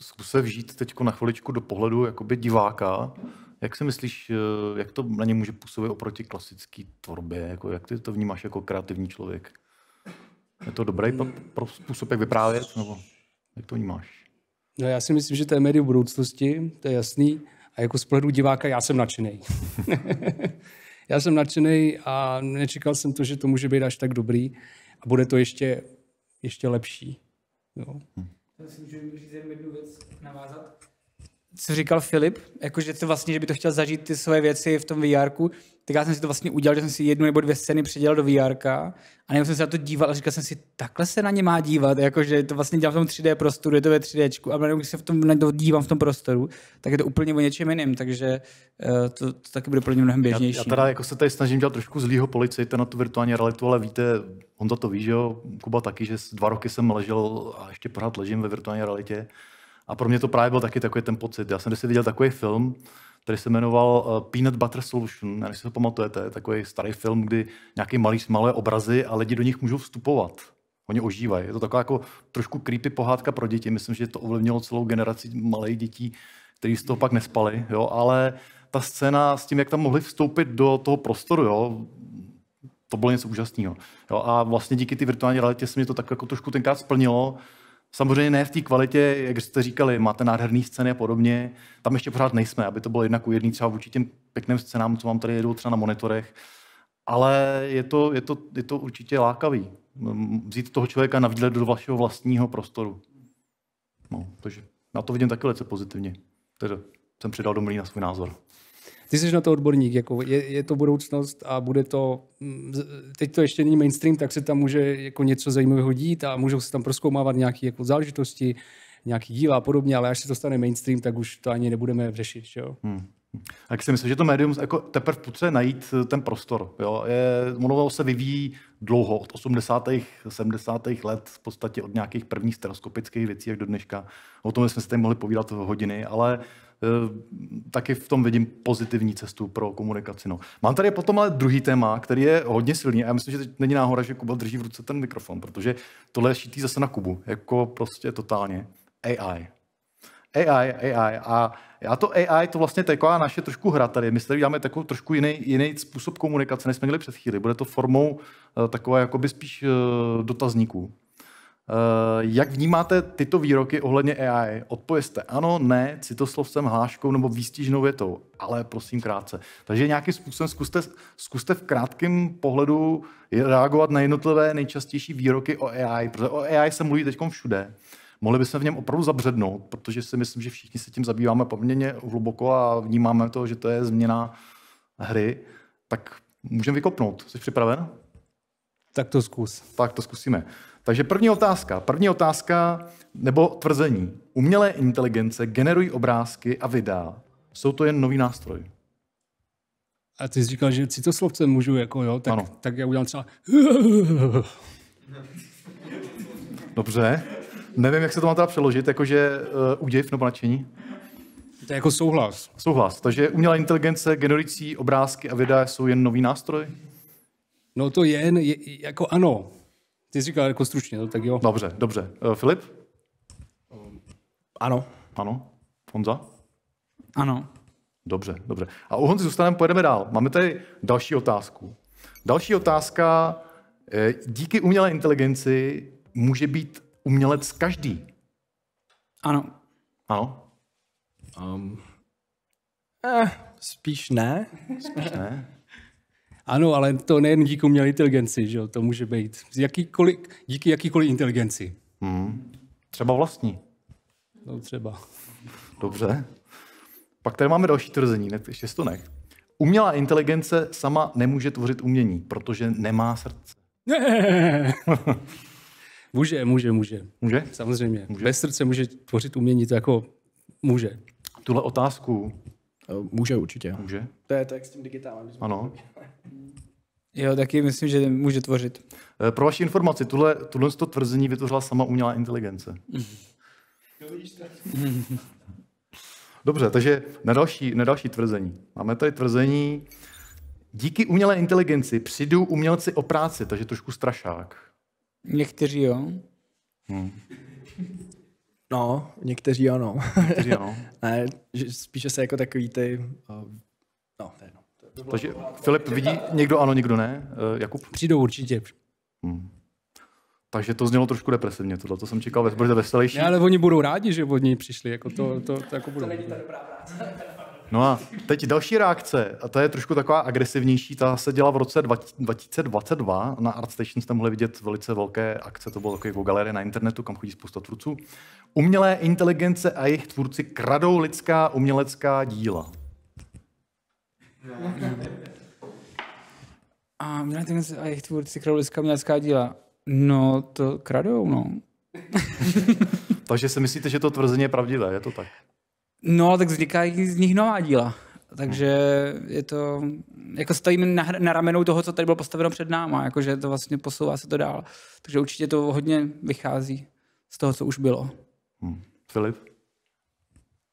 zkus se vžít teď na chviličku do pohledu jakoby diváka. Jak si myslíš, jak to na ně může působit oproti klasické tvorbě? Jako, jak ty to vnímáš jako kreativní člověk? Je to dobrý pro způsob, jak vyprávět? Nebo jak to vnímáš? No, já si myslím, že to je médium budoucnosti, to je jasný. A jako z pohledu diváka já jsem nadšenej. Já jsem nadšenej a nečekal jsem to, že to může být až tak dobrý a bude to ještě lepší. Jo. Si můžu říct jednu věc, navázat? Co říkal Filip, jakože to vlastně, že by to chtěl zažít ty své věci v tom VRku, tak já jsem si to vlastně udělal, že jsem si 1 nebo 2 scény předělal do VRka a nebo jsem se na to díval a říkal jsem si, takhle se na ně má dívat, jakože to vlastně dělám v tom 3D prostoru, je to ve 3Dčku, ale když se na to dívám v tom prostoru, tak je to úplně o něčem jiným, takže to taky bude pro ně mnohem běžnější. Já teda jako se tady snažím dělat trošku zlýho policajta na tu virtuální realitu, ale víte, Honza to ví, že jo, Kuba taky, že 2 roky jsem ležel a ještě pořád ležím ve virtuální realitě. A pro mě to právě byl taky takový ten pocit. Já jsem si viděl takový film, který se jmenoval Peanut Butter Solution. Já si to pamatujete, takový starý film, kdy nějaký malíř maluje obrazy a lidi do nich můžou vstupovat. Oni ožívají. Je to taková jako trošku creepy pohádka pro děti. Myslím, že to ovlivnilo celou generaci malých dětí, kteří z toho pak nespali. Jo? Ale ta scéna s tím, jak tam mohli vstoupit do toho prostoru, jo? To bylo něco úžasného. Jo? A vlastně díky té virtuální realitě se mě to tak jako trošku tenkrát splnilo. Samozřejmě ne v té kvalitě, jak jste říkali, máte nádherné scény a podobně. Tam ještě pořád nejsme, aby to bylo 1:1 třeba vůči těm pěkným scénám, co vám tady jedou třeba na monitorech. Ale je to určitě lákavý. Vzít toho člověka na výlet do vašeho vlastního prostoru. No, takže já to vidím taky velice pozitivně. Takže jsem přidal do mlýna svůj názor. Ty jsi na to odborník, jako je to budoucnost a bude to, teď to ještě není mainstream, tak se tam může jako něco zajímavého dít a můžou se tam prozkoumávat nějaké jako záležitosti, nějaký díla a podobně, ale až se to stane mainstream, tak už to ani nebudeme řešit. Jo? A jak si myslím, že to médium jako teprve potřebuje najít ten prostor. Jo? Ono se vyvíjí dlouho, od 80. 70. let, v podstatě od nějakých prvních stereoskopických věcí, jak do dneška. O tom jsme se tady mohli povídat hodiny, ale taky v tom vidím pozitivní cestu pro komunikaci. No. Mám tady potom ale druhý téma, který je hodně silný a já myslím, že teď není náhoda, že Kuba drží v ruce ten mikrofon, protože tohle je šítý zase na Kubu, jako prostě totálně. AI. A já to AI, to vlastně taková naše trošku hra tady. My tady děláme takovou trošku jiný způsob komunikace, než jsme měli před chvíli. Bude to formou takové jakoby spíš dotazníků. Jak vnímáte tyto výroky ohledně AI? Odpovězte ano, ne, citoslovcem, hláškou nebo výstižnou větou, ale prosím krátce. Takže nějakým způsobem zkuste v krátkém pohledu reagovat na jednotlivé nejčastější výroky o AI, protože o AI se mluví teď všude. Mohli bychom v něm opravdu zabřednout, protože si myslím, že všichni se tím zabýváme poměrně hluboko a vnímáme to, že to je změna hry. Tak můžeme vykopnout. Jsi připraven? Tak to zkus. Tak to zkusíme. Takže první otázka nebo tvrzení. Umělé inteligence generují obrázky a videa. Jsou to jen nový nástroj? A ty jsi říkal, že citoslovcem můžu, jako jo, tak já udělám třeba... Dobře. Nevím, jak se to má teda přeložit, jakože údiv nebo nadšení. To je jako souhlas. Souhlas. Takže umělé inteligence generující obrázky a videa jsou jen nový nástroj? No to jako ano. Ty jsi říkal jako stručně, tak jo. Dobře. Filip? Ano. Ano. Honza? Ano. Dobře. A u Honzy zůstaneme, pojedeme dál. Máme tady další otázku. Další otázka. Díky umělé inteligenci může být umělec každý? Ano. Ano? Spíš ne. Spíš ne. Ano, ale to nejen díky umělé inteligenci, že jo? To může být díky jakýkoliv inteligenci. Třeba vlastní. No třeba. Dobře. Pak tady máme další tvrzení, ještě to nech. Umělá inteligence sama nemůže tvořit umění, protože nemá srdce. Může. Může? Samozřejmě. Může. Bez srdce může tvořit umění, to jako může. Tuhle otázku. Může určitě. Může? To je jak s tím digitálem. Ano. Jo, taky myslím, že může tvořit. Pro vaši informaci, tohle tvrzení vytvořila sama umělá inteligence. Dobře, takže na další tvrzení. Máme tady tvrzení. Díky umělé inteligenci přijdou umělci o práci, takže trošku strašák. Někteří jo. No, někteří ano. Někteří ano. Ne, spíše se jako takový ty... no, to je no. Takže Filip vidí, někdo ano, někdo ne. Jakub? Přijdou určitě. Takže to znělo trošku depresivně, tohle to jsem čekal, bude veselější. Ne, ale oni budou rádi, že od něj přišli, jako to jako budou. To není ta dobrá práce. No a teď další reakce, a ta je trošku taková agresivnější, ta se dělala v roce 2022, na ArtStation jste mohli vidět velice velké akce, to bylo takové jako galerie na internetu, kam chodí spousta tvůrců. Umělé inteligence a jejich tvůrci kradou lidská umělecká díla. A umělé inteligence a jejich tvůrci kradou lidská umělecká díla. No, to kradou, no. Takže si myslíte, že to tvrzení je pravdivé, je to tak? No, tak vznikají z nich nová díla. Takže je to, jako stojíme na ramenou toho, co tady bylo postaveno před náma, jakože to vlastně posouvá se to dál. Takže určitě to hodně vychází z toho, co už bylo. Filip?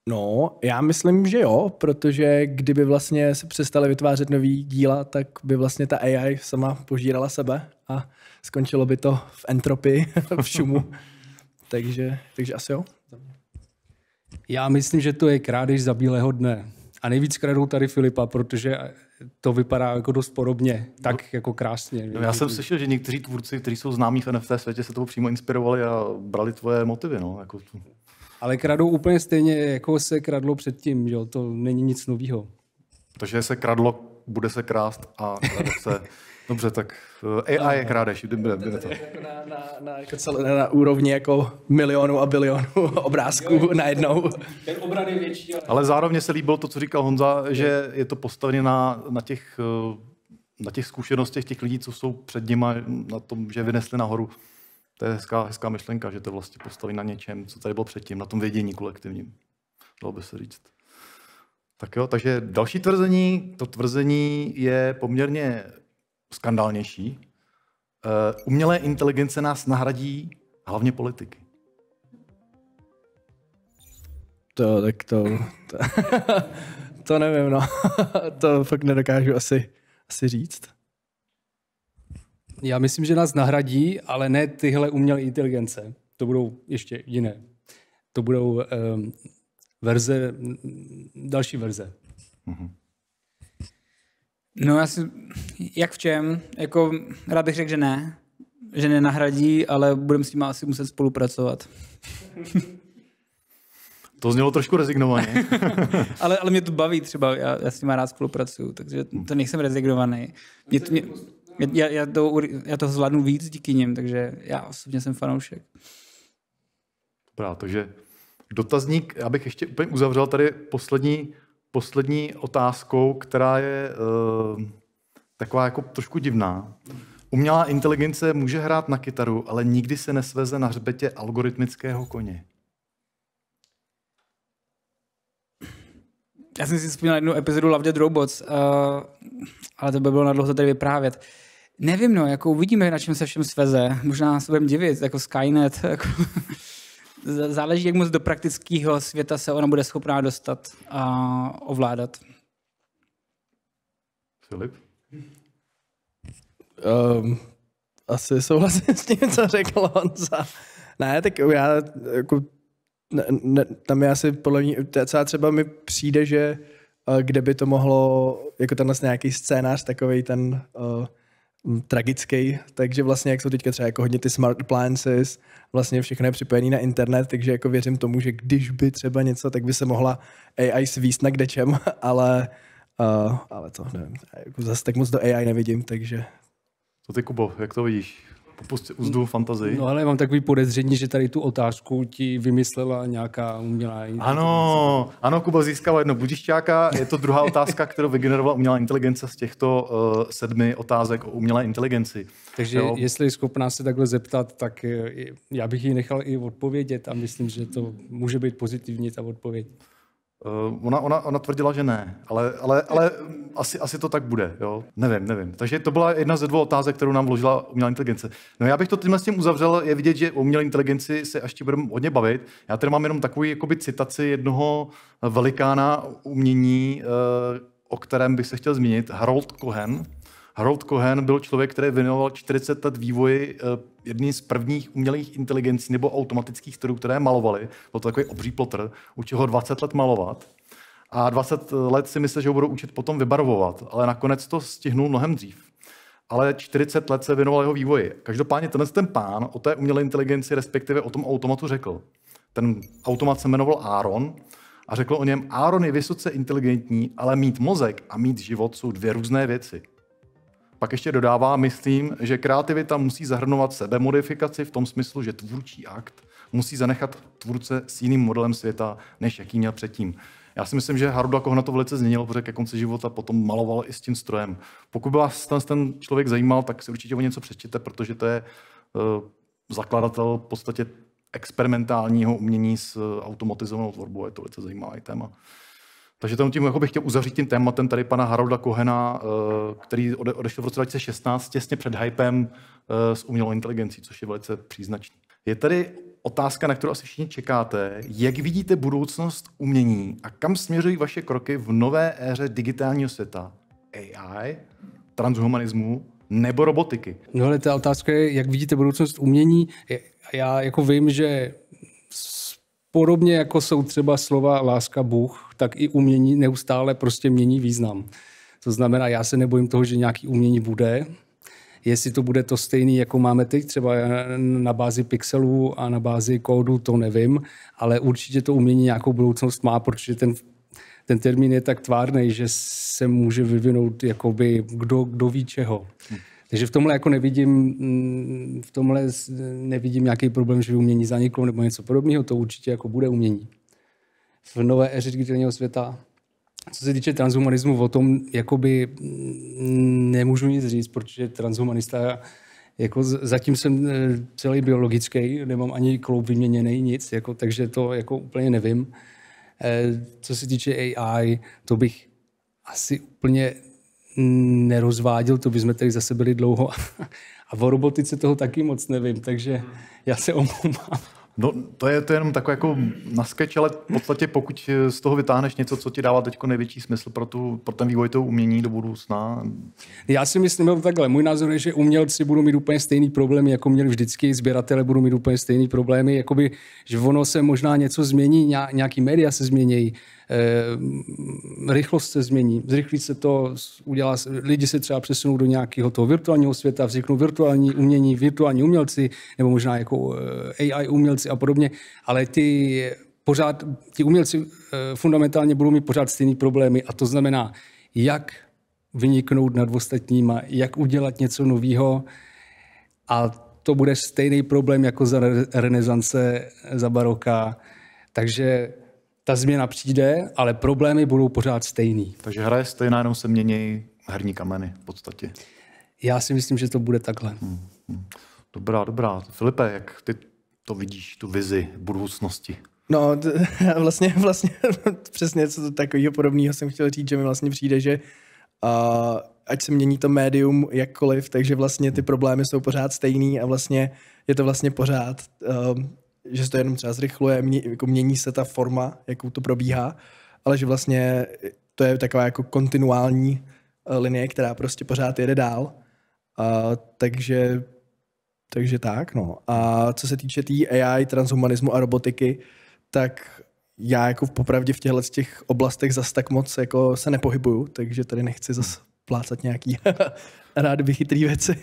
No, já myslím, že jo, protože kdyby vlastně se přestali vytvářet nový díla, tak by vlastně ta AI sama požírala sebe a skončilo by to v entropii, v šumu. takže asi jo. Já myslím, že to je krádež za bílého dne. A nejvíc kradou tady Filipa, protože to vypadá jako dost podobně, tak jako krásně. No, já jsem slyšel, že někteří tvůrci, kteří jsou známí v NFT světě, se toho přímo inspirovali a brali tvoje motivy. No, jako tu. Ale kradou úplně stejně, jako se kradlo předtím, že? To není nic nového. Takže se kradlo, bude se krást a krade se. Dobře, tak AI je krádež. Na úrovni jako milionů a bilionů obrázků najednou. Ten obraz je větší. Ale zároveň se líbilo to, co říkal Honza, že je to postavené na těch zkušenostech těch lidí, co jsou před nima, na tom, že vynesli nahoru. To je hezká myšlenka, že to vlastně postaví na něčem, co tady bylo předtím, na tom vědění kolektivním. Dalo by se říct. Tak jo, takže další tvrzení, to tvrzení je poměrně skandálnější. Umělé inteligence nás nahradí hlavně politiky. To nevím, no. To fakt nedokážu asi říct. Já myslím, že nás nahradí, ale ne tyhle umělé inteligence. To budou ještě jiné. To budou další verze. No jak v čem? Jako, rád bych řekl, že ne. že nenahradí, ale budeme s tím asi muset spolupracovat. To znělo trošku rezignovaně. ale mě to baví třeba, já s tím rád spolupracuju, takže to nejsem rezignovaný. Já to zvládnu víc díky nim, takže já osobně jsem fanoušek. Dobrá, takže dotazník, já bych ještě úplně uzavřel tady poslední otázkou, která je taková jako trošku divná. Umělá inteligence může hrát na kytaru, ale nikdy se nesveze na hřbetě algoritmického koně. Já jsem si vzpomněl jednu epizodu Love, Death Robots, ale to by bylo nadlouho tady vyprávět. Nevím, no, jako uvidíme, na čem se všem sveze. Možná se budeme divit, jako Skynet. Jako záleží, jak moc do praktického světa se ona bude schopná dostat a ovládat. Filip? Asi souhlasím s tím, co řekl Honza. Ne, tak já jako, tam je asi podle mě, třeba mi přijde, že kde by to mohlo, jako tenhle nějaký scénář, takovej ten tragický, takže vlastně jak jsou teďka třeba jako hodně ty smart appliances, vlastně všechno je připojené na internet, takže jako věřím tomu, že když by třeba něco, tak by se mohla AI svíst na kdečem, ale to nevím, jako zase tak moc do AI nevidím, takže... To ty, Kubo, jak to vidíš? Popust uzdu fantazii. No ale mám takový podezření, že tady tu otázku ti vymyslela nějaká umělá inteligence. Ano, Kuba získal jedno budišťáka. Je to druhá otázka, kterou vygenerovala umělá inteligence z těchto 7 otázek o umělé inteligenci. Takže jestli je schopná se takhle zeptat, tak já bych jí nechal i odpovědět a myslím, že to může být pozitivní ta odpověď. Ona tvrdila, že ne, ale asi to tak bude, jo? Nevím. Takže to byla jedna ze 2 otázek, kterou nám vložila umělá inteligence. No já bych to tímhle s tím uzavřel, je vidět, že o umělé inteligenci se ještě budeme hodně bavit. Já tady mám jenom takovou jakoby citaci jednoho velikána umění, o kterém bych se chtěl zmínit, Harold Cohen. Harold Cohen byl člověk, který věnoval 40 let vývoji jedný z prvních umělých inteligencí nebo automatických strojů, které malovali. Byl to takový obří plotr, učil ho 20 let malovat a 20 let si myslel, že ho budou učit potom vybarvovat, ale nakonec to stihnul mnohem dřív. Ale 40 let se věnoval jeho vývoji. Každopádně ten pán o té umělé inteligenci, respektive o tom automatu řekl. Ten automat se jmenoval Aaron a řekl o něm, Aaron je vysoce inteligentní, ale mít mozek a mít život jsou 2 různé věci. Pak ještě dodává, myslím, že kreativita musí zahrnovat sebemodifikaci v tom smyslu, že tvůrčí akt musí zanechat tvůrce s jiným modelem světa, než jaký měl předtím. Já si myslím, že Harolda Cohena to velice změnilo, protože ke konci života potom maloval i s tím strojem. Pokud by vás ten člověk zajímal, tak si určitě o něco přečtěte, protože to je zakladatel v podstatě experimentálního umění s automatizovanou tvorbou. Je to velice zajímavý téma. Takže tím jako bych chtěl uzavřít tím tématem tady pana Harolda Cohena, který odešel v roce 2016 těsně před hypem s umělou inteligencí, což je velice příznačný. Je tady otázka, na kterou asi všichni čekáte. Jak vidíte budoucnost umění a kam směřují vaše kroky v nové éře digitálního světa? AI, transhumanismu nebo robotiky? No ale ta otázka je, jak vidíte budoucnost umění. Já jako vím, že podobně jako jsou třeba slova láska, Bůh, tak i umění neustále prostě mění význam. To znamená, já se nebojím toho, že nějaký umění bude. Jestli to bude to stejný, jako máme teď, třeba na bázi pixelů a na bázi kódu, to nevím, ale určitě to umění nějakou budoucnost má, protože ten termín je tak tvárnej, že se může vyvinout jakoby kdo ví čeho. Takže v tomhle jako nevidím nějaký problém, že by umění zaniklo nebo něco podobného, to určitě jako bude umění. V nové éře digitálního světa. Co se týče transhumanismu, o tom jakoby nemůžu nic říct, protože transhumanista, jako zatím jsem celý biologický, nemám ani kloub vyměněný, nic, jako, takže to jako úplně nevím. Co se týče AI, to bych asi úplně nerozváděl, to bychom tady zase byli dlouho. A o robotice toho taky moc nevím, takže já se omlouvám. No, to je jenom takové jako na sketch, ale v podstatě pokud z toho vytáhneš něco, co ti dává teď největší smysl pro ten vývoj toho umění do budoucna. Já si myslím takhle. Můj názor je, že umělci budou mít úplně stejný problémy, jako měli vždycky, sběratele budou mít úplně stejný problémy, jakoby, že ono se možná něco změní, nějaký média se změní, rychlost se změní, zrychlí se to, lidi se třeba přesunou do nějakého toho virtuálního světa, vzniknou virtuální umění, virtuální umělci, nebo možná jako AI umělci a podobně, ale ti umělci fundamentálně budou mít pořád stejné problémy a to znamená, jak vyniknout nad ostatníma, jak udělat něco nového a to bude stejný problém jako za renesance, za baroka, takže ta změna přijde, ale problémy budou pořád stejný. Takže hra je stejná, jenom se mění herní kameny v podstatě. Já si myslím, že to bude takhle. Dobrá. Filipe, jak ty to vidíš, tu vizi budoucnosti? No, vlastně přesně něco takového podobného jsem chtěl říct, že mi vlastně přijde, že ať se mění to médium jakkoliv, takže vlastně ty problémy jsou pořád stejný a vlastně je to vlastně pořád, že se to jenom třeba zrychluje, jako mění se ta forma, jakou to probíhá, ale že vlastně to je taková jako kontinuální linie, která prostě pořád jede dál. Takže tak, no. A co se týče AI, transhumanismu a robotiky, tak já jako popravdě v těch oblastech zas tak moc jako se nepohybuju, takže tady nechci zas plácat nějaký rádoby chytrý věci.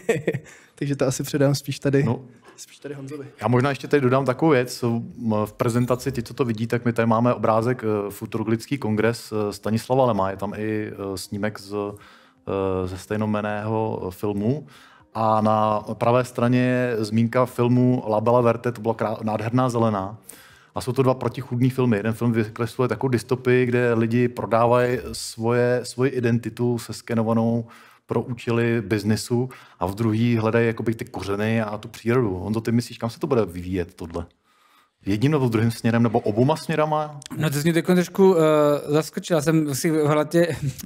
Takže to asi předám spíš tady Honzovi. Já možná ještě tady dodám takovou věc. V prezentaci, ti, co to vidí, tak my tady máme obrázek Futurologický kongres Stanislava Lema. Je tam i snímek ze stejnojmenného filmu. A na pravé straně je zmínka filmu La Bella Verte, to byla nádherná zelená. A jsou to dva protichůdný filmy. Jeden film vykresluje takovou dystopii, kde lidi prodávají svoji identitu seskenovanou pro účely biznesu a v druhý hledají jakoby ty kořeny a tu přírodu. Honzo, ty myslíš, kam se to bude vyvíjet tohle? Jedním nebo druhým směrem, nebo oboma směrama? No to jsi mě trošku zaskočil. Já jsem si v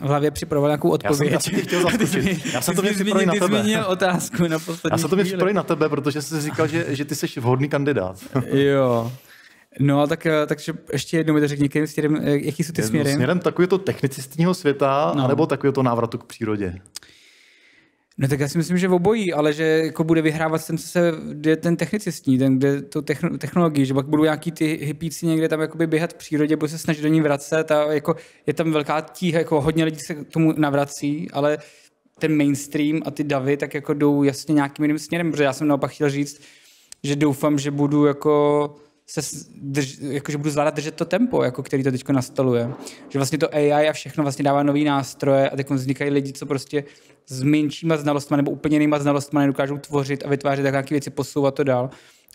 hlavě připravoval nějakou odpověď. Já jsem tě chtěl zaskočit. Já jsem to měl připravený na tebe. Ty jsi zmínil otázku na poslední Já jsem to měl připravený na tebe, protože jsi říkal, že ty jsi vhodný kandidát. Jo. No, takže ještě jednou mi to řekni, jaký jsou ty směry? Směrem takového technicistního světa, anebo takového návratu k přírodě? No tak já si myslím, že v obojí, ale že jako bude vyhrávat ten technicistní, kde tu technologii, že pak budou nějaký ty hippíci někde tam jakoby běhat v přírodě, budou se snažit do ní vracet a jako je tam velká tíha, jako hodně lidí se k tomu navrací, ale ten mainstream a ty davy tak jako jdou jasně nějakým jiným směrem, protože já jsem naopak chtěl říct, že doufám, že budu že budu zvládat držet to tempo, jako který to teď nastaluje. Že vlastně to AI a všechno vlastně dává nový nástroje a teď vznikají lidi, co prostě s menšíma znalostma nebo úplně jinýma znalostma nedokážou tvořit a vytvářet tak nějaké věci, posouvat to dál.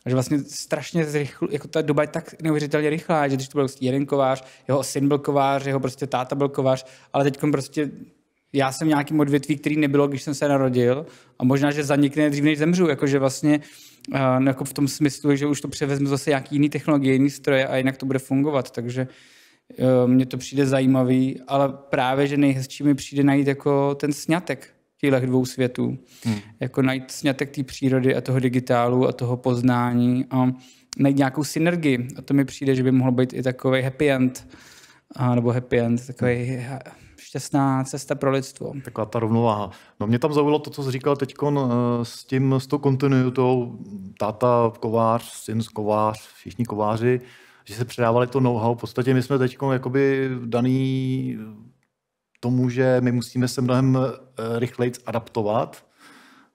A že vlastně strašně jako ta doba je tak neuvěřitelně rychlá, že když to byl jeden kovář, jeho syn byl kovář, jeho prostě táta byl kovář, ale teď prostě já jsem nějakým odvětví, který nebylo, když jsem se narodil a možná, že zanikne dřív, než zemřu, jakože vlastně jako v tom smyslu, že už to převezmu zase nějaký jiný technologie, jiný stroje a jinak to bude fungovat, takže mně to přijde zajímavý, ale právě, že nejhezčí mi přijde najít jako ten sňatek těchto dvou světů. Jako najít sňatek té přírody a toho digitálu a toho poznání a najít nějakou synergii. A to mi přijde, že by mohlo být i takový happy end, takový šťastná cesta pro lidstvo. Taková ta rovnováha. No mě tam zaujalo to, co jsi říkal teď s tou kontinuitou, táta kovář, syn kovář, všichni kováři, že se předávali to know-how. V podstatě my jsme teď jakoby daný tomu, že my musíme se mnohem rychleji adaptovat,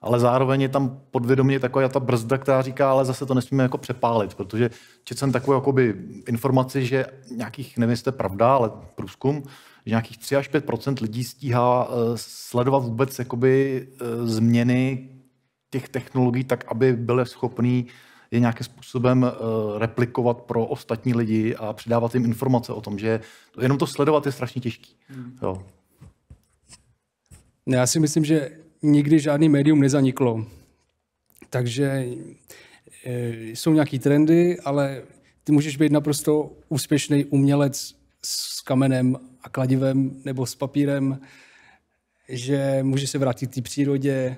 ale zároveň je tam podvědomě taková ta brzda, která říká, ale zase to nesmíme jako přepálit, protože četl jsem takovou jakoby informaci, že nějakých, nevím, jestli to je pravda, ale průzkum, že nějakých 3 až 5% lidí stíhá sledovat vůbec jakoby změny těch technologií tak, aby byly schopní je nějakým způsobem replikovat pro ostatní lidi a předávat jim informace o tom, že jenom to sledovat je strašně těžký. Jo. Já si myslím, že nikdy žádný médium nezaniklo. Takže jsou nějaký trendy, ale ty můžeš být naprosto úspěšný umělec s kamenem a kladivem nebo s papírem, že může se vrátit k té přírodě.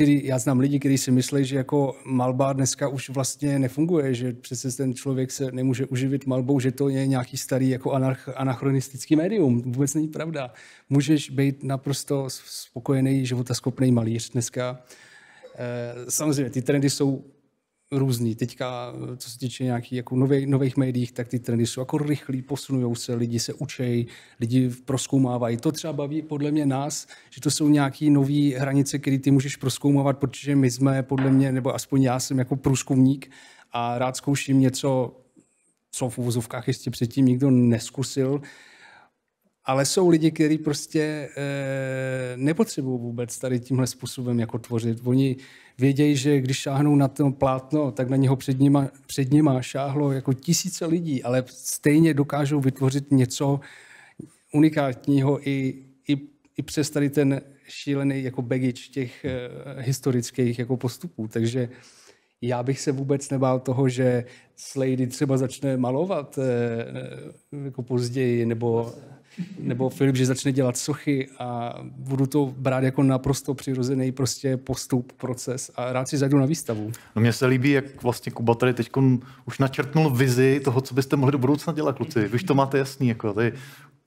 Já znám lidi, kteří si myslí, že jako malba dneska už vlastně nefunguje, že přece ten člověk se nemůže uživit malbou, že to je nějaký starý jako anachronistický médium. Vůbec není pravda. Můžeš být naprosto spokojený, životaschopný malíř dneska. Samozřejmě ty trendy jsou různý. Teďka, co se týče nějakých jako nových médiích, tak ty trendy jsou jako rychlí, posunujou se, lidi se učejí, lidi prozkoumávají. To třeba baví podle mě nás, že to jsou nějaké nové hranice, které ty můžeš prozkoumávat, protože my jsme podle mě, nebo aspoň já jsem jako průzkumník a rád zkouším něco, co v uvozovkách ještě předtím nikdo neskusil. Ale jsou lidi, kteří prostě nepotřebují vůbec tady tímhle způsobem jako tvořit. Oni vědějí, že když šáhnou na to plátno, tak na něho před nima šáhlo jako tisíce lidí, ale stejně dokážou vytvořit něco unikátního i přes tady ten šílený jako baggage těch historických jako postupů. Takže já bych se vůbec nebál toho, že Slady třeba začne malovat jako později, nebo Filip, že začne dělat sochy a budu to brát jako naprosto přirozený prostě postup, proces a rád si zajdu na výstavu. No mně se líbí, jak vlastně Kuba tady teď už načrtnul vizi toho, co byste mohli do budoucna dělat, kluci. Vy už to máte jasný, jako tady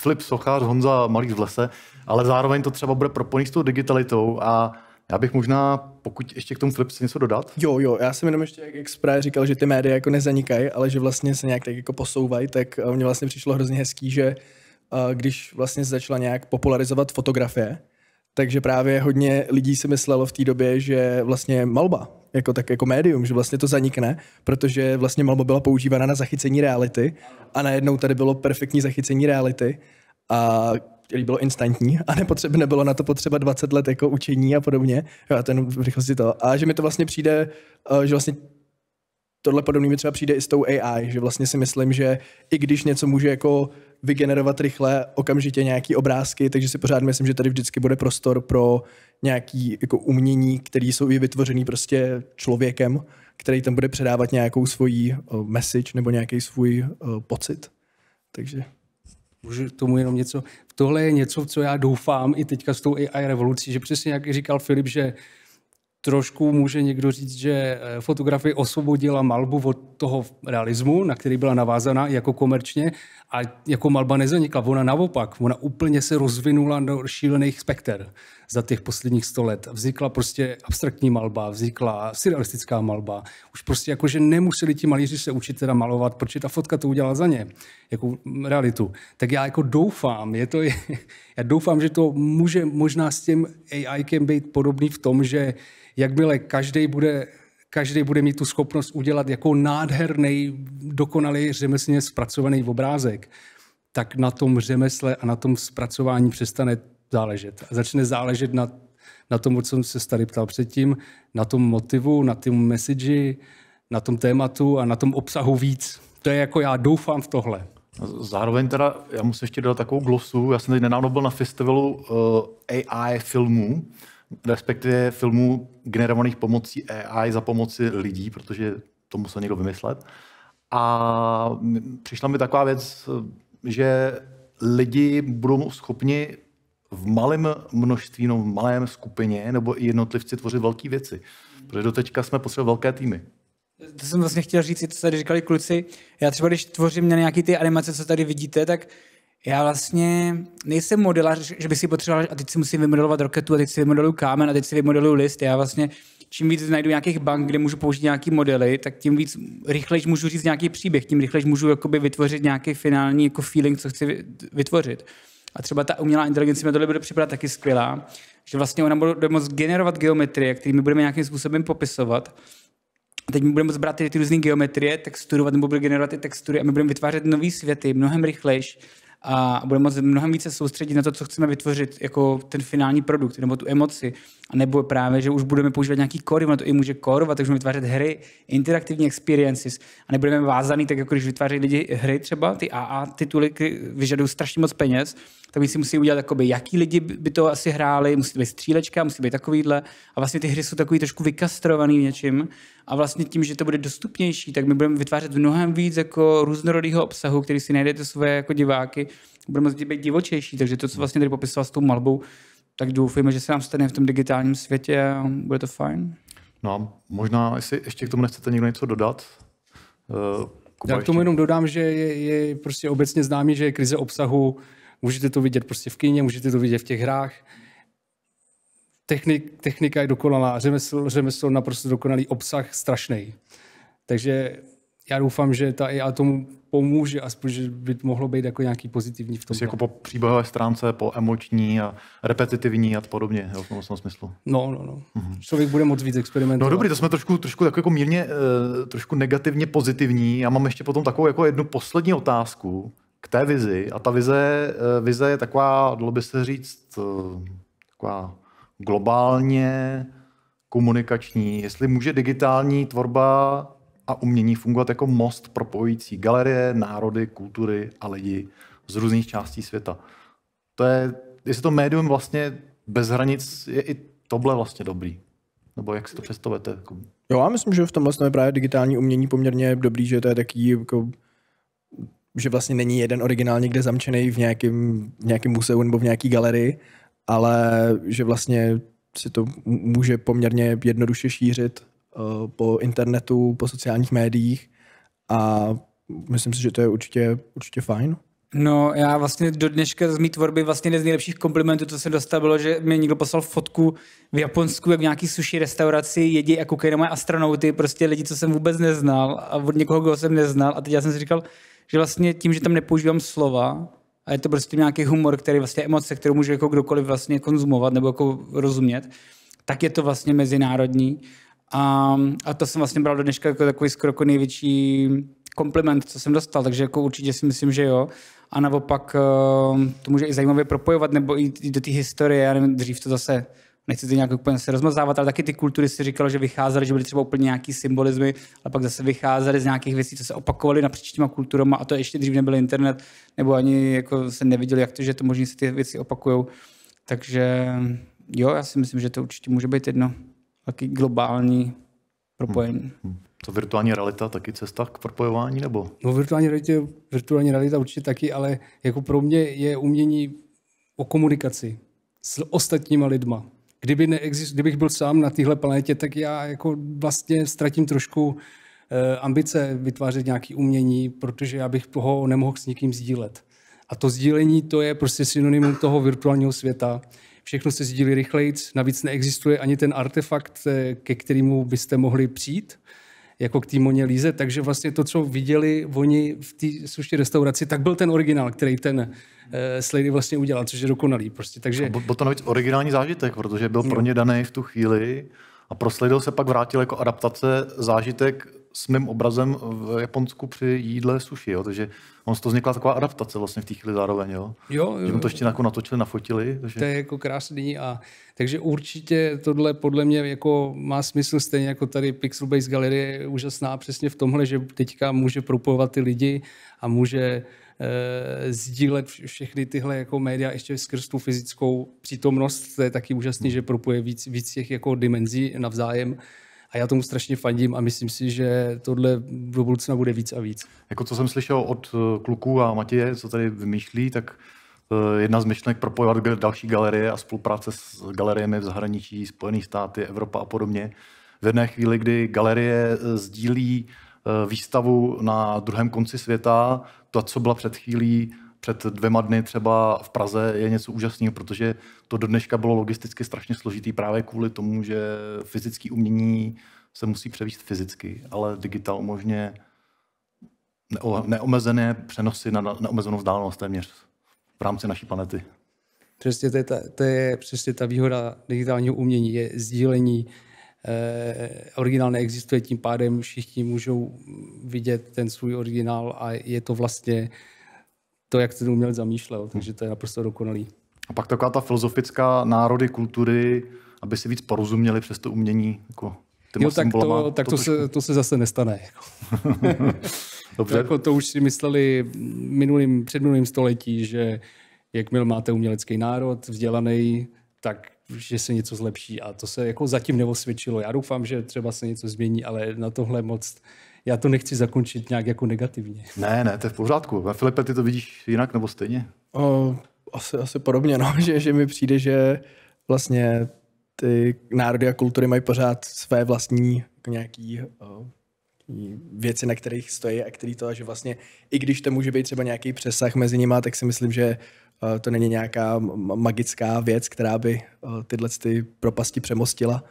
Filip sochař, Honza malíř v lese, ale zároveň to třeba bude propojený s tou digitalitou a já bych možná, pokud ještě k tomu Filip chce něco dodat. Jo, já jsem jenom ještě, jak Správě říkal, že ty média jako nezanikají, ale že vlastně se nějak tak jako posouvají, tak mně vlastně přišlo hrozně hezký, že když vlastně začala nějak popularizovat fotografie, takže právě hodně lidí si myslelo v té době, že vlastně malba, jako médium, že vlastně to zanikne, protože vlastně malba byla používána na zachycení reality a najednou tady bylo perfektní zachycení reality, a který bylo instantní a nebylo na to potřeba 20 let jako učení a podobně. Jo, a to jenom v rychlosti to. A že mi to vlastně přijde, že vlastně tohle podobný mi třeba přijde i s tou AI, že vlastně si myslím, že i když něco může jako vygenerovat rychle okamžitě nějaký obrázky, takže si pořád myslím, že tady vždycky bude prostor pro nějaký jako umění, který jsou i vytvořený prostě člověkem, který tam bude předávat nějakou svoji message nebo nějaký svůj pocit. Takže můžu tomu jenom něco. Tohle je něco, co já doufám i teďka s tou AI revolucí, že přesně jak říkal Filip, že trošku může někdo říct, že fotografie osvobodila malbu od toho realismu, na který byla navázaná jako komerčně, a jako malba nezanikla. Ona naopak, ona úplně se rozvinula do šílených spekter za těch posledních 100 let. Vznikla prostě abstraktní malba, vznikla surrealistická malba. Už prostě jakože nemuseli ti malíři se učit teda malovat, protože ta fotka to udělala za ně, jako realitu. Tak já jako doufám, já doufám, že to může možná s tím AIkem být podobný v tom, že jakmile každý bude mít tu schopnost udělat jako nádherný, dokonalý řemeslně zpracovaný obrázek, tak na tom řemesle a na tom zpracování přestane záležet. A začne záležet na tom, o čem se tady ptal předtím, na tom motivu, na tom message, na tom tématu a na tom obsahu víc. To je jako já doufám v tohle. Zároveň teda, já musím ještě dodat takovou glosu. Já jsem teď nedávno byl na festivalu AI filmů, respektive filmů generovaných pomocí AI za pomoci lidí, protože to musel někdo vymyslet. A přišla mi taková věc, že lidi budou schopni v malém množství, v malém skupině nebo i jednotlivci tvořit velké věci. Protože doteďka jsme potřebovali velké týmy. To jsem vlastně chtěl říct, co tady říkali kluci. Já třeba, když tvořím na nějaký ty animace, co tady vidíte, tak já vlastně nejsem modelář, že by si potřeboval, a teď si musím vymodelovat roketu, a teď si vymodeluju kámen, a teď si vymodeluju list. Já vlastně, čím víc najdu nějakých bank, kde můžu použít nějaký modely, tak tím víc rychleji můžu říct nějaký příběh, tím rychleji můžu jakoby vytvořit nějaký finální jako feeling, co chci vytvořit. A třeba ta umělá inteligence mi tohle bude připadat taky skvělá, že vlastně ona bude moct generovat geometrie, které my budeme nějakým způsobem popisovat. A teď my budeme moct brát ty různé geometrie, texturovat nebo budeme generovat ty textury a my budeme vytvářet nový světy mnohem rychlejš a budeme moct mnohem více soustředit na to, co chceme vytvořit jako ten finální produkt nebo tu emoci. A nebo právě, že už budeme používat nějaký kódy, ono to i může kódovat, takže budeme vytvářet hry, interaktivní experiences a nebudeme vázaný, tak jako když vytváří lidi hry třeba, ty AA tituly vyžadují strašně moc peněz, tak my si musí udělat jakoby, jaký lidi by to asi hráli, musí být střílečka, musí být takovýhle a vlastně ty hry jsou takový trošku vykastrovaný něčím a vlastně tím, že to bude dostupnější, tak my budeme vytvářet mnohem víc jako různorodého obsahu, který si najdete své jako diváky, budeme moct být divočejší, takže to, co vlastně tady popisoval s tou malbou, tak doufejme, že se nám stane v tom digitálním světě a bude to fajn. No a možná, jestli ještě k tomu nechcete někdo něco dodat? Já k tomu jenom dodám, že je prostě obecně známý, že je krize obsahu. Můžete to vidět prostě v kyně, můžete to vidět v těch hrách. Technika je dokonalá, řemeslo naprosto dokonalý, obsah strašný. Takže já doufám, že ta IA tomu pomůže, aspoň, že by to mohlo být jako nějaký pozitivní v tom. Jako po příběhové stránce, po emoční a repetitivní a podobně, jo, v tom smyslu. No. Člověk bude moc víc experimentovat. No dobrý, to jsme trošku jako mírně, trošku negativně pozitivní. Já mám ještě potom takovou jako jednu poslední otázku k té vizi. A ta vize je taková, dalo by se říct, taková globálně komunikační. Jestli může digitální tvorba a umění fungovat jako most propojující galerie, národy, kultury a lidi z různých částí světa. To je, jestli to médium vlastně bez hranic, je i tohle vlastně dobrý. Nebo jak si to představujete? Jo, já myslím, že v tomhle je právě digitální umění poměrně dobrý, že to je taký, jako, že vlastně není jeden originál někde zamčený v nějakém museu nebo v nějaké galerii, ale že vlastně si to může poměrně jednoduše šířit po internetu, po sociálních médiích a myslím si, že to je určitě fajn. No, já vlastně do dneška z mý tvorby vlastně jeden z nejlepších komplimentů, co jsem dostal, bylo, že mi někdo poslal fotku v Japonsku, jak v nějaký sushi restauraci jedí a koukají na moje astronauty, prostě lidi, co jsem vůbec neznal a od někoho, koho jsem neznal. A teď já jsem si říkal, že vlastně tím, že tam nepoužívám slova, a je to prostě nějaký humor, který vlastně emoce, kterou může jako kdokoliv vlastně konzumovat nebo jako rozumět, tak je to vlastně mezinárodní. A to jsem vlastně bral do dneška jako takový skoro jako největší kompliment, co jsem dostal, takže jako určitě si myslím, že jo. A naopak to může i zajímavě propojovat, nebo i do té historie, já nevím, dřív to zase, nechci to nějak úplně se rozmazávat, ale taky ty kultury si říkalo, že vycházely, že byly třeba úplně nějaký symbolizmy, ale pak zase vycházely z nějakých věcí, co se opakovaly napříč těma kulturama, a to ještě dřív nebyl internet, nebo ani jako se neviděli, jak to, že to možná se ty věci opakujou. Takže jo, já si myslím, že to určitě může být jedno taky globální propojení. To virtuální realita taky cesta k propojování, nebo? No virtuální realita určitě taky, ale jako pro mě je umění o komunikaci s ostatníma lidma. Kdybych byl sám na téhle planetě, tak já jako vlastně ztratím trošku ambice vytvářet nějaké umění, protože já bych toho nemohl s nikým sdílet. A to sdílení, to je prostě synonymum toho virtuálního světa. Všechno se sdílí rychlejc, navíc neexistuje ani ten artefakt, ke kterému byste mohli přijít, jako k té Moně Líze, takže vlastně to, co viděli oni v té sushi restauraci, tak byl ten originál, který ten Slady vlastně udělal, což je dokonalý. Prostě. Takže... Byl to navíc originální zážitek, protože byl pro ně daný v tu chvíli a pro Sladyho se pak vrátil jako adaptace zážitek s mým obrazem v Japonsku při jídle sushi, jo? Takže on z toho vznikla taková adaptace vlastně v té chvíli zároveň, jo? Jo. Že mu to ještě jako natočili, nafotili. Takže... To je jako krásný a takže určitě tohle podle mě jako má smysl, stejně jako tady Pixel Base Galerie je úžasná přesně v tomhle, že teďka může propojovat ty lidi a může sdílet všechny tyhle jako média ještě skrz tu fyzickou přítomnost. To je taky úžasný, že propojuje víc těch jako dimenzí navzájem. A já tomu strašně fandím a myslím si, že tohle do budoucna bude víc a víc. Jako co jsem slyšel od kluků a Matěje, co tady vymýšlí, tak jedna z myšlenek propojovat další galerie a spolupráce s galeriemi v zahraničí, Spojených státy, Evropa a podobně. V jedné chvíli, kdy galerie sdílí výstavu na druhém konci světa, to, co byla před chvílí, před 2 dny třeba v Praze, je něco úžasného, protože to do dneška bylo logisticky strašně složitý právě kvůli tomu, že fyzické umění se musí převést fyzicky, ale digitál umožňuje neomezené přenosy na neomezenou vzdálenost téměř v rámci naší planety. Přesně to je přesně ta výhoda digitálního umění, je sdílení. Originál neexistuje, tím pádem všichni můžou vidět ten svůj originál a je to vlastně to, jak ten umělec zamýšlel, takže to je naprosto dokonalý. A pak taková ta filozofická národy, kultury, aby si víc porozuměli přes to umění. Jako jo, tak to se zase nestane. Dobře. Jako to už si mysleli předminulým století, že jakmile máte umělecký národ, vzdělaný, tak že se něco zlepší a to se jako zatím neosvědčilo. Já doufám, že třeba se něco změní, ale na tohle moc já to nechci zakončit nějak jako negativně. Ne, to je v pořádku. A Filipe, ty to vidíš jinak nebo stejně? Asi podobně, no, že mi přijde, že vlastně ty národy a kultury mají pořád své vlastní jako nějaký věci, na kterých stojí a který to, a že vlastně i když to může být třeba nějaký přesah mezi nimi, tak si myslím, že to není nějaká magická věc, která by tyhle ty propasti přemostila,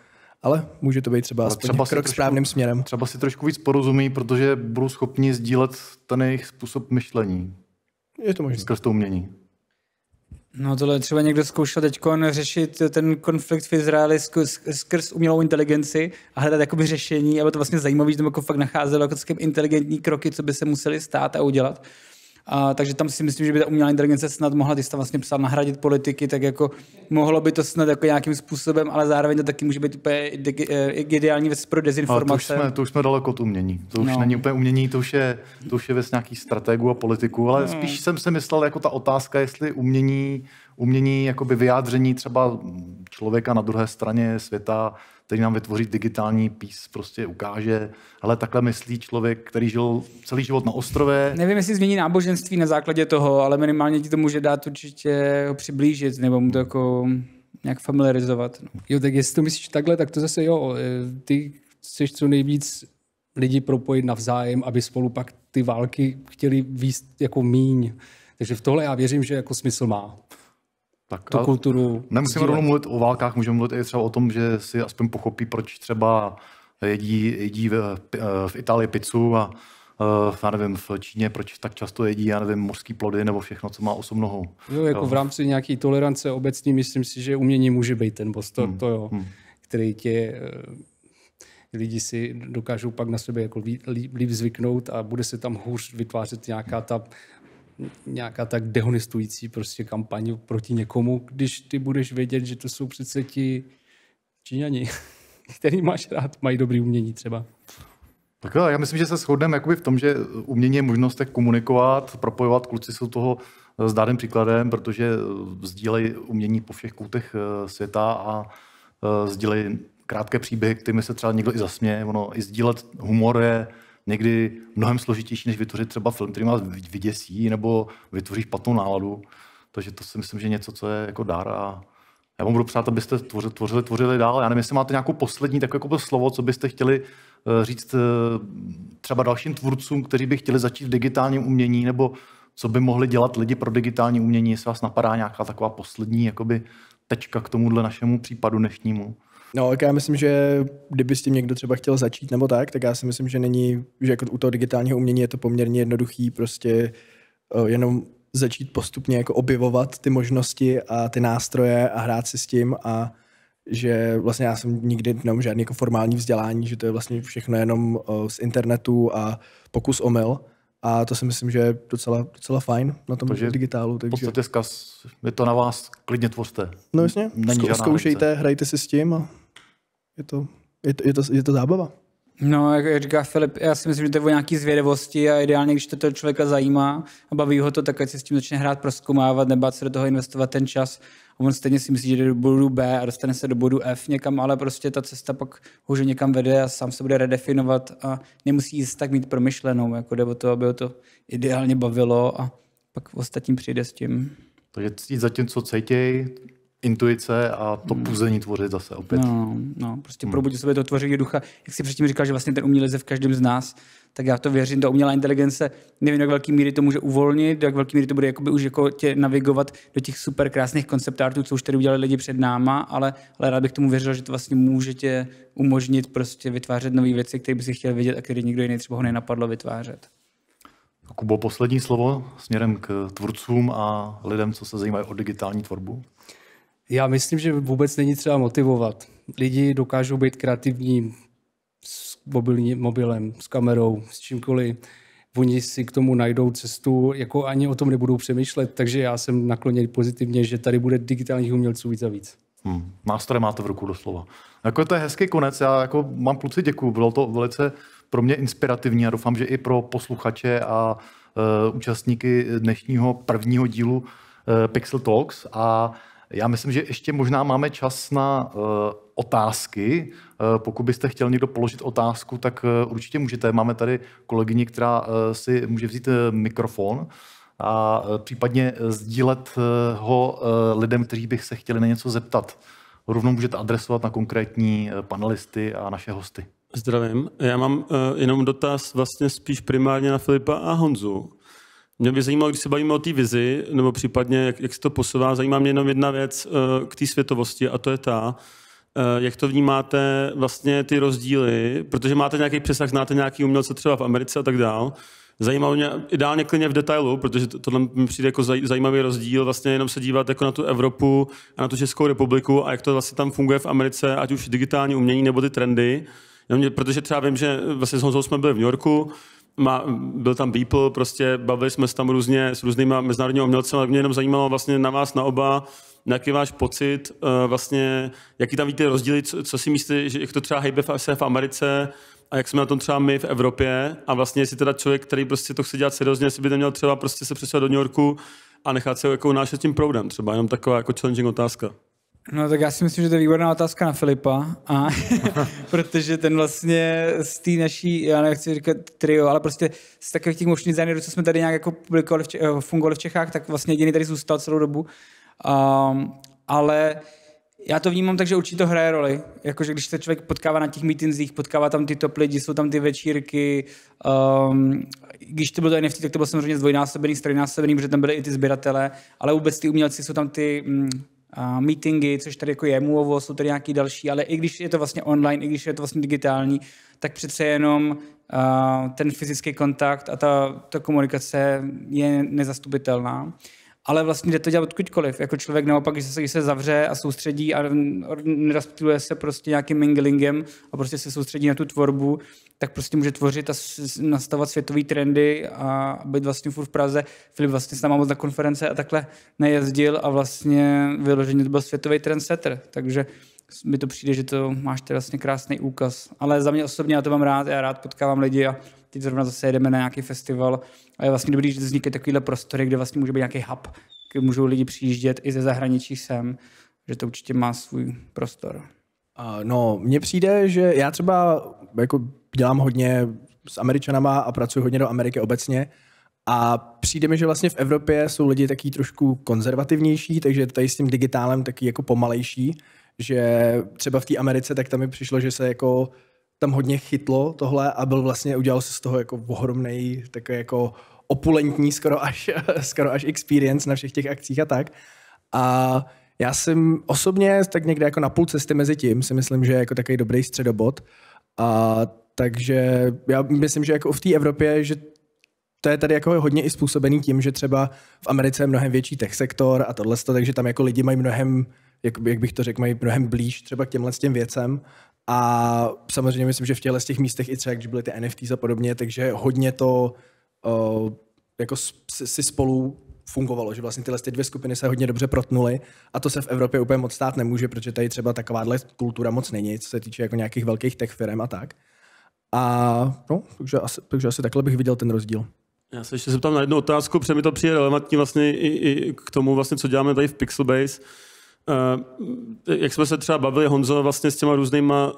Ale může to být třeba aspoň krok správným směrem. Třeba si trošku víc porozumí, protože budou schopni sdílet ten jejich způsob myšlení. Je to možné. Skrz to umění. No tohle třeba někdo zkoušel teď řešit ten konflikt v Izraeli skrz umělou inteligenci a hledat jakoby řešení, a bylo to vlastně zajímavé, že tam jako fakt nacházelo jako inteligentní kroky, co by se museli stát a udělat. Takže tam si myslím, že by ta umělá inteligence snad mohla, když tam vlastně psal, nahradit politiky, tak jako mohlo by to snad jako nějakým způsobem, ale zároveň to taky může být úplně ideální věc pro dezinformace. Ale to už jsme daleko od umění. To už není úplně umění, to už je věc nějakých strategů a politiků, ale spíš jsem si myslel jako ta otázka, jestli umění jakoby vyjádření třeba člověka na druhé straně světa, který nám vytvoří digitální pís, prostě ukáže, ale takhle myslí člověk, který žil celý život na ostrově. Nevím, jestli změní náboženství na základě toho, ale minimálně ti to může dát určitě ho přiblížit, nebo mu to jako nějak familiarizovat. No. Jo, tak jestli to myslíš takhle, tak to zase jo, ty chceš co nejvíc lidi propojit navzájem, aby spolu pak ty války chtěli víc jako míň. Takže v tohle já věřím, že jako smysl má. Tak, tu kulturu. Nemusíme rovnou mluvit o válkách, můžeme mluvit i třeba o tom, že si aspoň pochopí, proč třeba jedí v Itálii pizzu a já nevím, v Číně, proč tak často jedí, já nevím, mořský plody nebo všechno, co má 8 nohou. Jo, jako v rámci nějaké tolerance obecní, myslím si, že umění může být ten boss, to jo, který tě lidi si dokážou pak na sebe jako líp zvyknout a bude se tam hůř vytvářet nějaká tak dehonestující prostě kampaň proti někomu, když ty budeš vědět, že to jsou přece ti Číňani, který máš rád, mají dobrý umění třeba. Tak jo, já myslím, že se shodneme v tom, že umění je možnost komunikovat, propojovat. Kluci jsou toho zdárným příkladem, protože sdílejí umění po všech koutech světa a sdílejí krátké příběhy, kterými se třeba někdo i zasměje. Ono i sdílet humor je někdy mnohem složitější, než vytvořit třeba film, který vás vyděsí nebo vytvoří špatnou náladu. Takže to si myslím, že je něco, co je jako dar a já vám budu přát, abyste tvořili dál. Já nevím, jestli máte nějakou poslední takové jako slovo, co byste chtěli říct třeba dalším tvůrcům, kteří by chtěli začít v digitálním umění, nebo co by mohli dělat lidi pro digitální umění, jestli vás napadá nějaká taková poslední jakoby tečka k tomuhle našemu případu dnešnímu. No, tak já myslím, že kdyby s tím někdo třeba chtěl začít nebo tak já si myslím, že že jako u toho digitálního umění je to poměrně jednoduchý, prostě jenom začít postupně jako objevovat ty možnosti a ty nástroje a hrát si s tím a že vlastně já jsem nikdy nemám žádný jako formální vzdělání, že to je vlastně všechno jenom z internetu a pokus omyl. A to si myslím, že je docela fajn na tom digitálu. Takže... V podstatě zkaz, je to na vás, klidně tvořte. No jasně, zkoušejte, hrajte si s tím a je to zábava. No, jak říká Filip, já si myslím, že to je o nějaký zvědavosti a ideálně, když to toho člověka zajímá a baví ho to, tak ať si s tím začne hrát, prozkoumávat, nebát se do toho investovat ten čas. A on stejně si myslí, že jde do bodu B a dostane se do bodu F někam, ale prostě ta cesta pak hůře někam vede a sám se bude redefinovat a nemusí jíst tak mít promyšlenou, jako jde o to, aby ho to ideálně bavilo a pak ostatním přijde s tím. Takže jít za tím, co cítěj, intuice a to puzení tvořit zase opět. No, prostě probudit sobě to tvoření ducha. Jak si předtím říkal, že vlastně ten umělec je v každém z nás, tak já to věřím, ta umělá inteligence, nevím, jak velký míry to může uvolnit, jak velký míry to bude jakoby už jako tě navigovat do těch super krásných konceptártů, co už tady udělali lidi před náma, ale rád bych tomu věřil, že to vlastně může tě umožnit prostě vytvářet nové věci, které by si chtěl vidět a které nikdo jiný třeba ho nenapadlo vytvářet. Kubo, poslední slovo směrem k tvůrcům a lidem, co se zajímají o digitální tvorbu? Já myslím, že vůbec není třeba motivovat. Lidi dokážou být kreativní s mobilem, s kamerou, s čímkoliv. Oni si k tomu najdou cestu, jako ani o tom nebudou přemýšlet, takže já jsem nakloněn pozitivně, že tady bude digitálních umělců víc a víc. Nástroje máte v ruku doslova. Jako to je hezký konec, já jako mám kluci děkuju, bylo to velice pro mě inspirativní a doufám, že i pro posluchače a účastníky dnešního prvního dílu Pixel Talks a já myslím, že ještě možná máme čas na otázky. Pokud byste chtěl někdo položit otázku, tak určitě můžete. Máme tady kolegyni, která si může vzít mikrofon a případně sdílet ho lidem, kteří by se chtěli na něco zeptat. Rovnou můžete adresovat na konkrétní panelisty a naše hosty. Zdravím. Já mám jenom dotaz vlastně spíš primárně na Filipa a Honzu. Mě by zajímalo, když se bavíme o té vizi, nebo případně, jak se to posouvá, zajímá mě jenom jedna věc k té světovosti, a to je ta, jak to vnímáte vlastně ty rozdíly, protože máte nějaký přesah, znáte nějaký umělce třeba v Americe a tak dál. Zajímalo mě ideálně klidně v detailu, protože tohle mi přijde jako zajímavý rozdíl, vlastně jenom se dívat jako na tu Evropu a na tu Českou republiku a jak to vlastně tam funguje v Americe, ať už digitální umění nebo ty trendy. Protože třeba vím, že vlastně s Honzou jsme byli v New Yorku, byl tam Beeple, prostě bavili jsme se tam různě s různýma mezinárodními umělci, ale mě jenom zajímalo vlastně na vás, na oba, jaký je váš pocit, vlastně, jaký tam víte rozdíly, co si myslíte, že jak to třeba hejbe se v Americe a jak jsme na tom třeba my v Evropě a vlastně jestli teda člověk, který prostě to chce dělat seriózně, jestli by neměl třeba prostě se přesvědčit do New Yorku a nechat se jako unášet tím proudem, třeba jenom taková jako challenging otázka. No tak já si myslím, že to je výborná otázka na Filipa, protože ten vlastně z té naší, já nechci říkat trio, ale prostě z takových těch motion designerů, co jsme tady nějak jako publikovali, fungovali v Čechách, tak vlastně jediný tady zůstal celou dobu. Ale já to vnímám tak, že určitě to hraje roli. Jakože když se člověk potkává na těch meetingsích, potkává tam ty top lidi, jsou tam ty večírky. Když to bylo to NFT, tak to bylo samozřejmě dvojnásobený, trojnásobený, protože tam byly i ty sběratelé, ale vůbec ty umělci jsou tam ty meetingy, což tady jako je Movo, jsou tady nějaký další, ale i když je to vlastně online, i když je to vlastně digitální, tak přece jenom ten fyzický kontakt a ta komunikace je nezastupitelná. Ale vlastně jde to dělat odkudkoliv. Jako člověk naopak, když se zavře a soustředí a nerozptyluje se prostě nějakým minglingem a prostě se soustředí na tu tvorbu, tak prostě může tvořit a nastavovat světové trendy a být vlastně furt v Praze. Filip vlastně s náma moc na konference a takhle nejezdil a vlastně vyloženě to byl světový trendsetter. Takže mi to přijde, že to máš tady vlastně krásný úkaz. Ale za mě osobně já to mám rád, já rád potkávám lidi a teď zrovna zase jedeme na nějaký festival a je vlastně dobrý, že vznikají takovýhle prostory, kde vlastně může být nějaký hub, kde můžou lidi přijíždět i ze zahraničí sem, že to určitě má svůj prostor. No, mně přijde, že já třeba jako dělám hodně s Američanama a pracuji hodně do Ameriky obecně a přijde mi, že vlastně v Evropě jsou lidi taky trošku konzervativnější, takže tady s tím digitálem taky jako pomalejší, že třeba v té Americe, tak tam mi přišlo, že se jako tam hodně chytlo tohle a udělal se z toho jako ohromnej, takový jako opulentní skoro až experience na všech těch akcích a tak. A já jsem osobně tak někde jako na půl cesty mezi tím si myslím, že je jako takový dobrý středobod. A takže já myslím, že jako v té Evropě, že to je tady jako hodně i způsobený tím, že třeba v Americe je mnohem větší tech sektor a tohle, takže tam jako lidi mají mnohem, jak bych to řekl, mají mnohem blíž třeba k těm věcem. A samozřejmě myslím, že v těchto těch místech i třeba, když byly ty NFTs a podobně, takže hodně to jako si spolu fungovalo, že vlastně tyhle dvě skupiny se hodně dobře protnuly a to se v Evropě úplně moc stát nemůže, protože tady třeba takováhle kultura moc není, co se týče jako nějakých velkých tech firm a tak. A no, takže asi takhle bych viděl ten rozdíl. Já se ještě zeptám na jednu otázku, protože mi to přijde relevantní vlastně i k tomu, vlastně, co děláme tady v Pixelbase. Jak jsme se třeba bavili, Honzo, vlastně s těma různýma,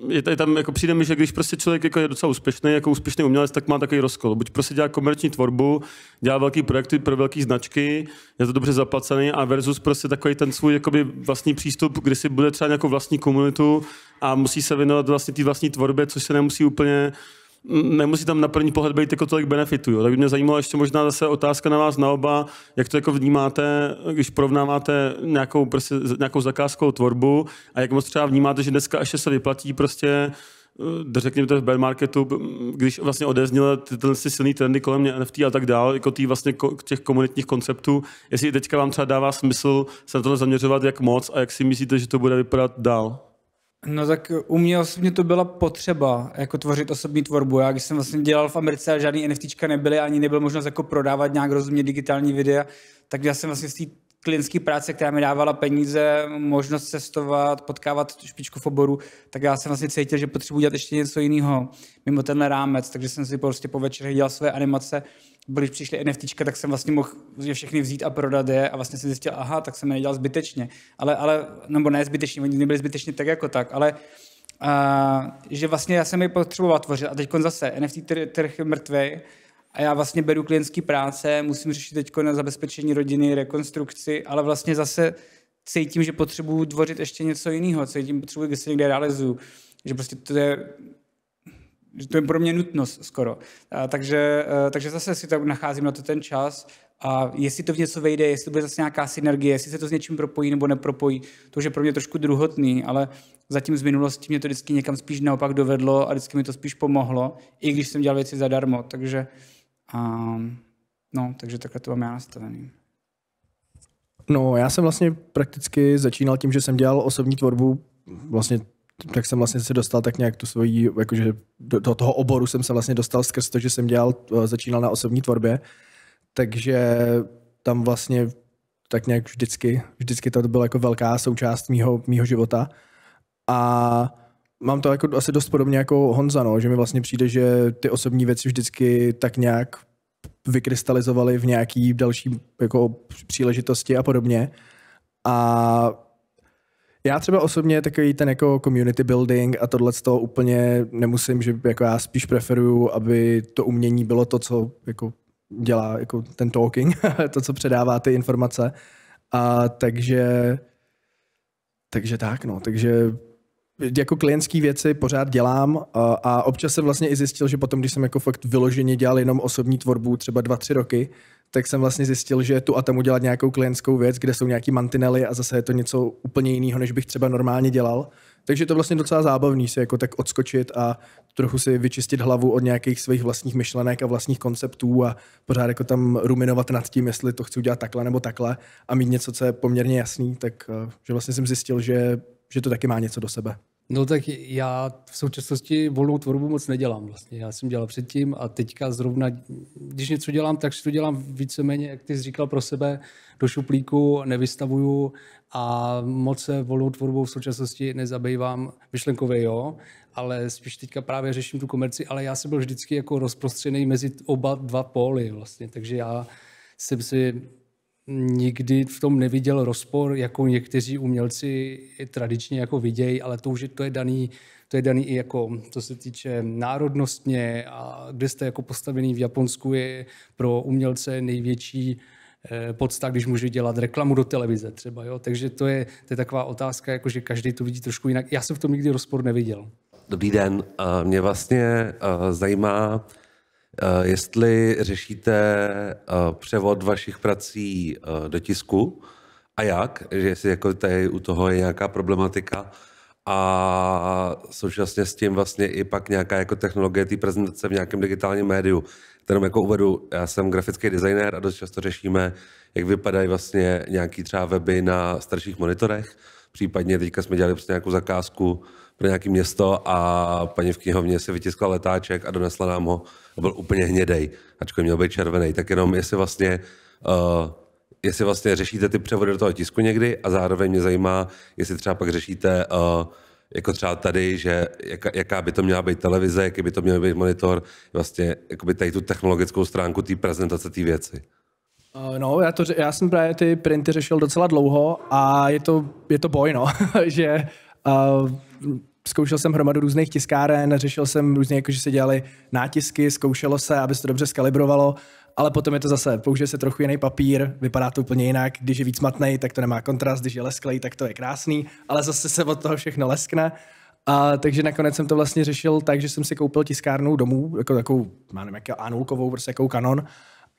je tam, jako přijde mi, že když prostě člověk jako je docela úspěšný, jako úspěšný umělec, tak má takový rozkol. Buď prostě dělá komerční tvorbu, dělá velký projekty pro velké značky, je to dobře zaplacený a versus prostě takový ten svůj jakoby vlastní přístup, kdy si bude třeba nějakou vlastní komunitu a musí se věnovat vlastně té vlastní tvorbě, což se nemusí tam na první pohled být jako tolik benefitů. Jo. Tak by mě zajímalo ještě možná zase otázka na vás na oba, jak to jako vnímáte, když porovnáváte nějakou zakázkovou tvorbu a jak moc třeba vnímáte, že dneska ještě se vyplatí prostě, řekněme to v bear marketu, když vlastně odezněly tyhle silný trendy kolem NFT a tak dál, jako vlastně těch komunitních konceptů, jestli teďka vám třeba dává smysl se na tohle zaměřovat, jak moc a jak si myslíte, že to bude vypadat dál? No tak u mě osobně to byla potřeba, jako tvořit osobní tvorbu. Já když jsem vlastně dělal v Americe a žádný NFTčka nebyly, ani nebyl možnost jako prodávat nějak rozumně digitální videa, tak já jsem vlastně z té klientské práce, která mi dávala peníze, možnost cestovat, potkávat špičku v oboru, tak já jsem vlastně cítil, že potřebuji dělat ještě něco jiného mimo tenhle rámec, takže jsem si prostě po večerech dělal své animace. Když přišly NFTčka, tak jsem vlastně mohl je všechny vzít a prodat je a vlastně jsem zjistil, aha, tak jsem je nedělal zbytečně. Nebo ne zbytečně, oni nebyli zbytečně tak jako tak, ale že vlastně já jsem je potřeboval tvořit a teď zase NFT trh je mrtvej a já vlastně beru klientský práce, musím řešit teď na zabezpečení rodiny, rekonstrukci, ale vlastně zase cítím, že potřebuji tvořit ještě něco jiného, potřebuji, když se někde realizuju, že prostě to je pro mě nutnost skoro. Takže zase si tam nacházím na to ten čas A jestli to v něco vejde, jestli to bude zase nějaká synergie, jestli se to s něčím propojí nebo nepropojí, to už je pro mě trošku druhotný, ale zatím z minulosti mě to vždycky někam spíš naopak dovedlo a vždycky mi to spíš pomohlo, i když jsem dělal věci zadarmo, takže takže takhle to mám já nastavený. No, já jsem vlastně prakticky začínal tím, že jsem dělal osobní tvorbu, vlastně tak jsem vlastně se dostal tak nějak tu svoji, jakože do toho oboru jsem se vlastně dostal skrz to, že jsem začínal na osobní tvorbě, takže tam vlastně tak nějak vždycky to byla jako velká součást mýho života a mám to jako asi dost podobně jako Honza, no, že mi vlastně přijde, že ty osobní věci vždycky tak nějak vykrystalizovaly v nějaký další jako příležitosti a podobně. A já třeba osobně takový ten jako community building a tohle z toho úplně nemusím, že jako já spíš preferuju, aby to umění bylo to, co jako dělá jako ten talking, to, co předává ty informace. A takže jako klientský věci pořád dělám a občas jsem vlastně i zjistil, že potom, když jsem jako fakt vyloženě dělal jenom osobní tvorbu třeba 2-3 roky, tak jsem vlastně zjistil, že tu a tam udělat nějakou klientskou věc, kde jsou nějaký mantinely a zase je to něco úplně jiného, než bych třeba normálně dělal. Takže je to vlastně docela zábavný si jako tak odskočit a trochu si vyčistit hlavu od nějakých svých vlastních myšlenek a vlastních konceptů a pořád jako tam ruminovat nad tím, jestli to chci udělat takhle nebo takhle a mít něco, co je poměrně jasný, tak že vlastně jsem zjistil, že to taky má něco do sebe. No tak já v současnosti volnou tvorbu moc nedělám vlastně. Já jsem dělal předtím a teďka zrovna, když něco dělám, tak si to dělám víceméně, jak ty jsi říkal, pro sebe do šuplíku, nevystavuju a moc se volnou tvorbou v současnosti nezabývám. Myšlenkově jo, ale spíš teďka právě řeším tu komerci, ale já jsem byl vždycky jako rozprostřený mezi oba dva póly vlastně, takže já jsem si nikdy v tom neviděl rozpor, jako někteří umělci tradičně jako vidějí, ale to je daný i jako, co se týče národnostně a kde jste jako postavený v Japonsku je pro umělce největší podsta, když může dělat reklamu do televize třeba, jo? Takže to je taková otázka, jako že každý to vidí trošku jinak. Já jsem v tom nikdy rozpor neviděl. Dobrý den, mě vlastně zajímá, jestli řešíte převod vašich prací do tisku a jak, že jestli jako tady u toho je nějaká problematika a současně s tím vlastně i pak nějaká jako technologie té prezentace v nějakém digitálním médiu. Jenom jako uvedu, já jsem grafický designér a dost často řešíme, jak vypadají vlastně nějaký třeba weby na starších monitorech. Případně teďka jsme dělali prostě nějakou zakázku pro nějaké město a paní v knihovně si vytiskla letáček a donesla nám ho a byl úplně hnědej, ačkoliv měl být červený. Tak jenom jestli vlastně řešíte ty převody do toho tisku někdy a zároveň mě zajímá, jestli třeba pak řešíte jako třeba tady, že jaká by to měla být televize, jaký by to měl být monitor, vlastně jakoby tady tu technologickou stránku té prezentace té věci. No, já jsem právě ty printy řešil docela dlouho a je to boj, no, že zkoušel jsem hromadu různých tiskáren, řešil jsem různě, jako že se dělali nátisky, zkoušelo se, aby se to dobře skalibrovalo, ale potom je to zase, použije se trochu jiný papír, vypadá to úplně jinak, když je víc matnej, tak to nemá kontrast, když je lesklej, tak to je krásný, ale zase se od toho všechno leskne. Takže nakonec jsem to vlastně řešil tak, že jsem si koupil tiskárnu domů, jako takovou, nevím, jak A0kovou, prostě jakou Canon,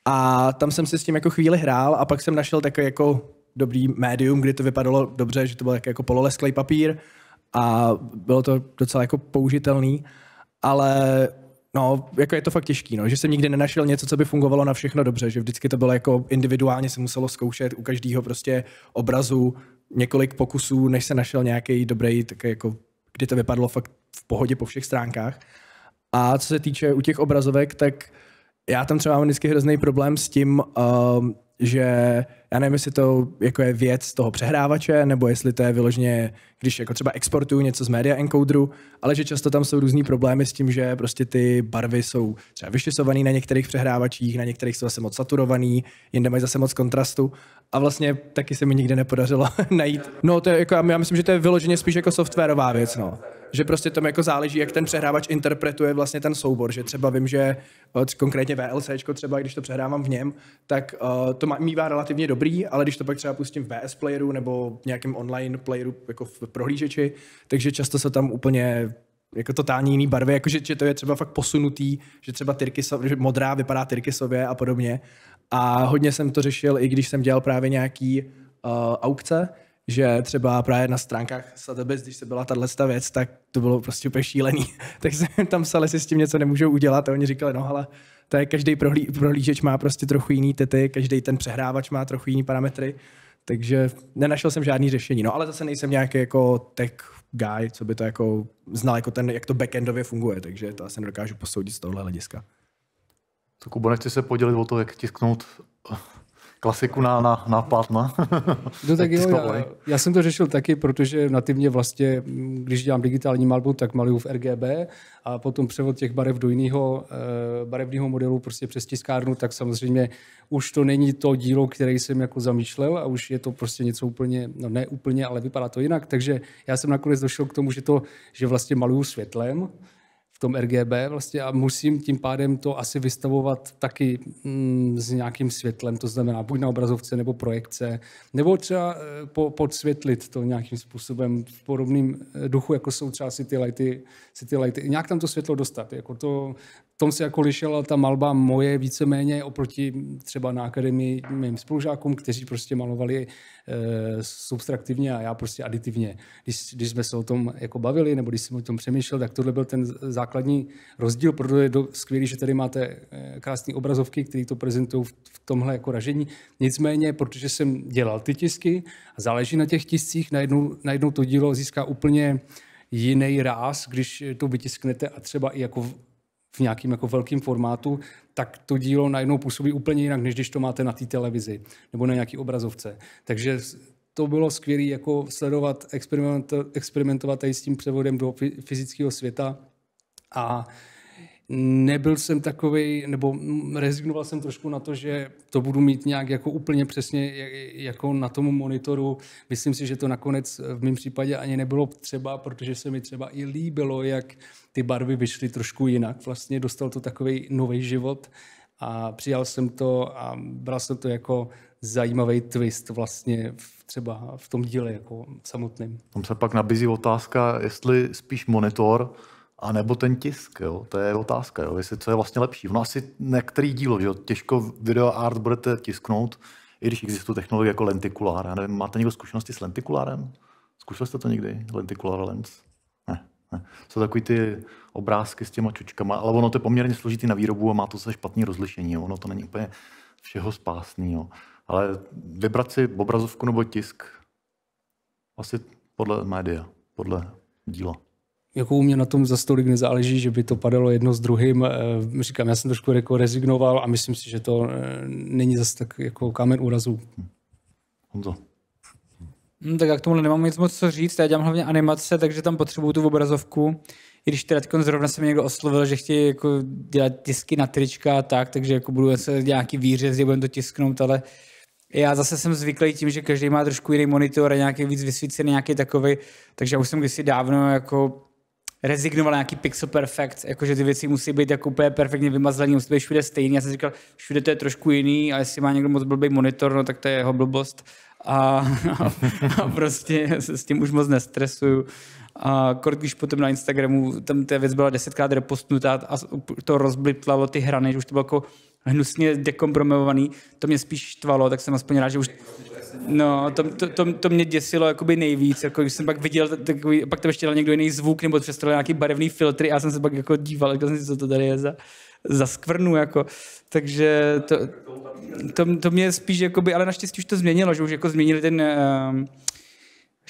a tam jsem si s tím jako chvíli hrál a pak jsem našel takový jako dobrý médium, kdy to vypadalo dobře, že to byl jako pololesklej papír a bylo to docela jako použitelný, ale no, jako je to fakt těžký, no, že jsem nikdy nenašel něco, co by fungovalo na všechno dobře, že vždycky to bylo jako individuálně se muselo zkoušet u každého prostě obrazu několik pokusů, než se našel nějaký dobrý, tak jako kdy to vypadalo fakt v pohodě po všech stránkách. A co se týče u těch obrazovek, tak já tam třeba mám vždycky hrozný problém s tím, že já nevím, jestli to jako je věc toho přehrávače, nebo jestli to je vyloženě, když jako třeba exportuju něco z media encoderu, ale že často tam jsou různý problémy s tím, že prostě ty barvy jsou třeba vyšisovaný na některých přehrávačích, na některých jsou zase moc saturovaný, jinde mají zase moc kontrastu a vlastně taky se mi nikdy nepodařilo najít. No to je jako, já myslím, že to je vyloženě spíš jako softwarová věc, no. Že prostě tam jako záleží, jak ten přehrávač interpretuje vlastně ten soubor, že třeba vím, že konkrétně VLCčko třeba, když to přehrávám v něm, tak to mívá relativně dobrý, ale když to pak třeba pustím v VS playeru nebo v nějakém online playeru jako v prohlížeči, takže často jsou tam úplně jako totálně jiný barvy, jakože že to je třeba fakt posunutý, že třeba že modrá vypadá tyrkysově a podobně. A hodně jsem to řešil, i když jsem dělal právě nějaký aukce, že třeba právě na stránkách Sotheby's, když se byla tato věc, tak to bylo prostě úplně šílený. Tak jsem tam psal, jestli s tím něco nemůžou udělat a oni říkali, no hele, to je každý prohlížeč má prostě trochu jiný tety, každý ten přehrávač má trochu jiný parametry, takže nenašel jsem žádný řešení. No ale zase nejsem nějaký jako tech guy, co by to jako znal, jako jak to backendově funguje, takže to asi nedokážu posoudit z tohohle hlediska. To Kubo, nechci se podělit o to, jak tisknout klasiku na plátna. No tak jo, já jsem to řešil taky, protože nativně vlastně, když dělám digitální malbu, tak maluju v RGB a potom převod těch barev do jiného barevného modelu prostě přes tiskárnu, tak samozřejmě už to není to dílo, které jsem jako zamýšlel a už je to prostě něco úplně, no ne úplně, ale vypadá to jinak, takže já jsem nakonec došel k tomu, že vlastně maluju světlem, v tom RGB vlastně a musím tím pádem to asi vystavovat taky s nějakým světlem, to znamená buď na obrazovce nebo projekce, nebo třeba podsvětlit to nějakým způsobem v podobném duchu, jako jsou třeba city lighty, nějak tam to světlo dostat. Jako to, tom se jako lišila ta malba moje víceméně oproti třeba na akademii mým spolužákům, kteří prostě malovali subtraktivně a já prostě aditivně. Když jsme se o tom jako bavili, nebo když jsem o tom přemýšlel, tak tohle byl ten základní rozdíl, proto je skvělý, že tady máte krásné obrazovky, které to prezentují v tomhle jako ražení. Nicméně, protože jsem dělal ty tisky a záleží na těch tiscích, najednou to dílo získá úplně jiný ráz, když to vytisknete a třeba i jako v nějakým jako velkým formátu, tak to dílo najednou působí úplně jinak, než když to máte na té televizi nebo na nějaký obrazovce. Takže to bylo skvělé jako sledovat, experimentovat tady s tím převodem do fyzického světa a nebyl jsem takovej, nebo rezignoval jsem trošku na to, že to budu mít nějak jako úplně přesně jako na tomu monitoru. Myslím si, že to nakonec v mém případě ani nebylo třeba, protože se mi třeba i líbilo, jak ty barvy vyšly trošku jinak. Vlastně dostal to takovej nový život a přijal jsem to a bral jsem to jako zajímavý twist vlastně třeba v tom díle jako samotným. Tam se pak nabízí otázka, jestli spíš monitor, a nebo ten tisk, jo? To je otázka, jo? Jestli co je vlastně lepší. No asi některý dílo, že jo? Těžko video art budete tisknout, i když existují technologie jako lentikulár. Já nevím, máte někdo zkušenosti s lentikulárem? Zkoušel jste to někdy? Lenticular lens? Ne. Jsou takový ty obrázky s těma čočkama, ale ono to je poměrně složitý na výrobu a má to se špatný rozlišení. Jo? Ono to není úplně všeho spásný. Jo? Ale vybrat si obrazovku nebo tisk asi podle média, podle díla. Jako u mě na tom zas tolik nezáleží, že by to padalo jedno s druhým. Říkám, já jsem trošku jako rezignoval a myslím si, že to není zas tak jako kámen úrazu. Honzo. Tak já k tomu nemám nic moc co říct. Já dělám hlavně animace, takže tam potřebuju tu obrazovku. I když teda zrovna se mi někdo oslovil, že chtějí jako dělat tisky na trička a tak, takže jako budu se nějaký výřez, že budem to tisknout, ale já zase jsem zvyklý tím, že každý má trošku jiný monitor a nějaký víc vysvícený, nějaký takový, takže já už jsem kdysi dávno jako rezignoval nějaký pixel perfect, jakože ty věci musí být jako úplně perfektně vymazlený, musí být všude stejný. Já jsem říkal, všude to je trošku jiný a jestli má někdo moc blbý monitor, no tak to je jeho blbost. A prostě se s tím už moc nestresuju. A když potom na Instagramu tam ta věc byla 10krát repostnutá a to rozblitlalo ty hrany, že už to bylo jako hnusně dekompromovaný, to mě spíš štvalo, tak jsem aspoň rád, že už no, to mě děsilo jakoby nejvíc, jako když jsem pak viděl takový, pak tam ještě dal někdo jiný zvuk nebo přestrojil nějaký barevný filtry a já jsem se pak jako díval, jako jsem si, co to tady je za skvrnu, jako. Takže to mě spíš jakoby, ale naštěstí už to změnilo, že už jako změnili ten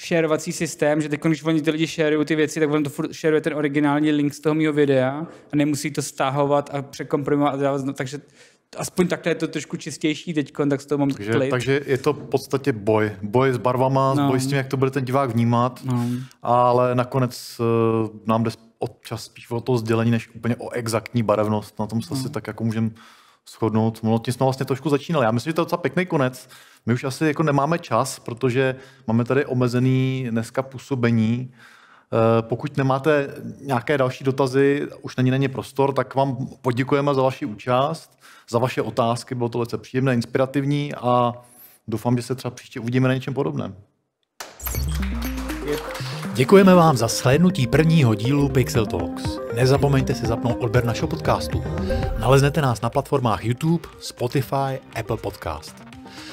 shareovací systém, že teď, když oni ty lidi sharují ty věci, tak on to furt sharuje ten originální link z toho mýho videa a nemusí to stahovat a překomprimovat a dávat, takže aspoň takhle je to trošku čistější teď, tak z toho mám klid. Takže je to v podstatě boj s barvama, boj s tím, jak to bude ten divák vnímat, ale nakonec nám jde občas spíš o to sdělení, než úplně o exaktní barevnost. Na tom se asi tak jako můžeme shodnout. Tím jsme vlastně trošku začínali. Já myslím, že to je docela pěkný konec. My už asi jako nemáme čas, protože máme tady omezený dneska působení. Pokud nemáte nějaké další dotazy, už není prostor, tak vám poděkujeme za vaši účast, za vaše otázky. Bylo to velice příjemné, inspirativní a doufám, že se třeba příště uvidíme na něčem podobném. Děkujeme vám za shlédnutí prvního dílu Pixel Talks. nezapomeňte si zapnout odběr našeho podcastu. Naleznete nás na platformách YouTube, Spotify, Apple Podcast.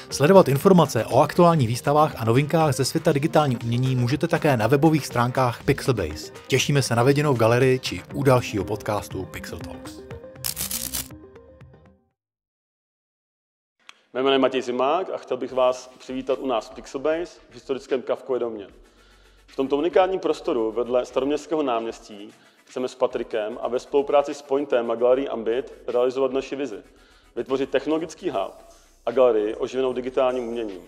Sledovat informace o aktuálních výstavách a novinkách ze světa digitálního umění můžete také na webových stránkách Pixelbase. Těšíme se na viděnou v galerii či u dalšího podcastu Pixel Talks. Mé jméno je Matěj Zimák a chtěl bych vás přivítat u nás v Pixelbase v historickém Kafkově domě. V tomto unikátním prostoru vedle Staroměstského náměstí chceme s Patrikem a ve spolupráci s Pointem a galerií Ambit realizovat naši vizi. Vytvořit technologický hub a galerii oživenou digitálním uměním.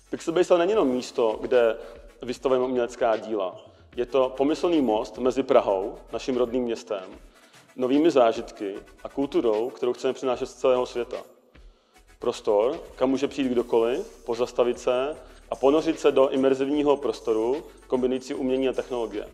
Pixelbase ale není jenom místo, kde vystavujeme umělecká díla. Je to pomyslný most mezi Prahou, naším rodným městem, novými zážitky a kulturou, kterou chceme přinášet z celého světa. Prostor, kam může přijít kdokoliv, pozastavit se a ponořit se do imerzivního prostoru kombinující umění a technologie.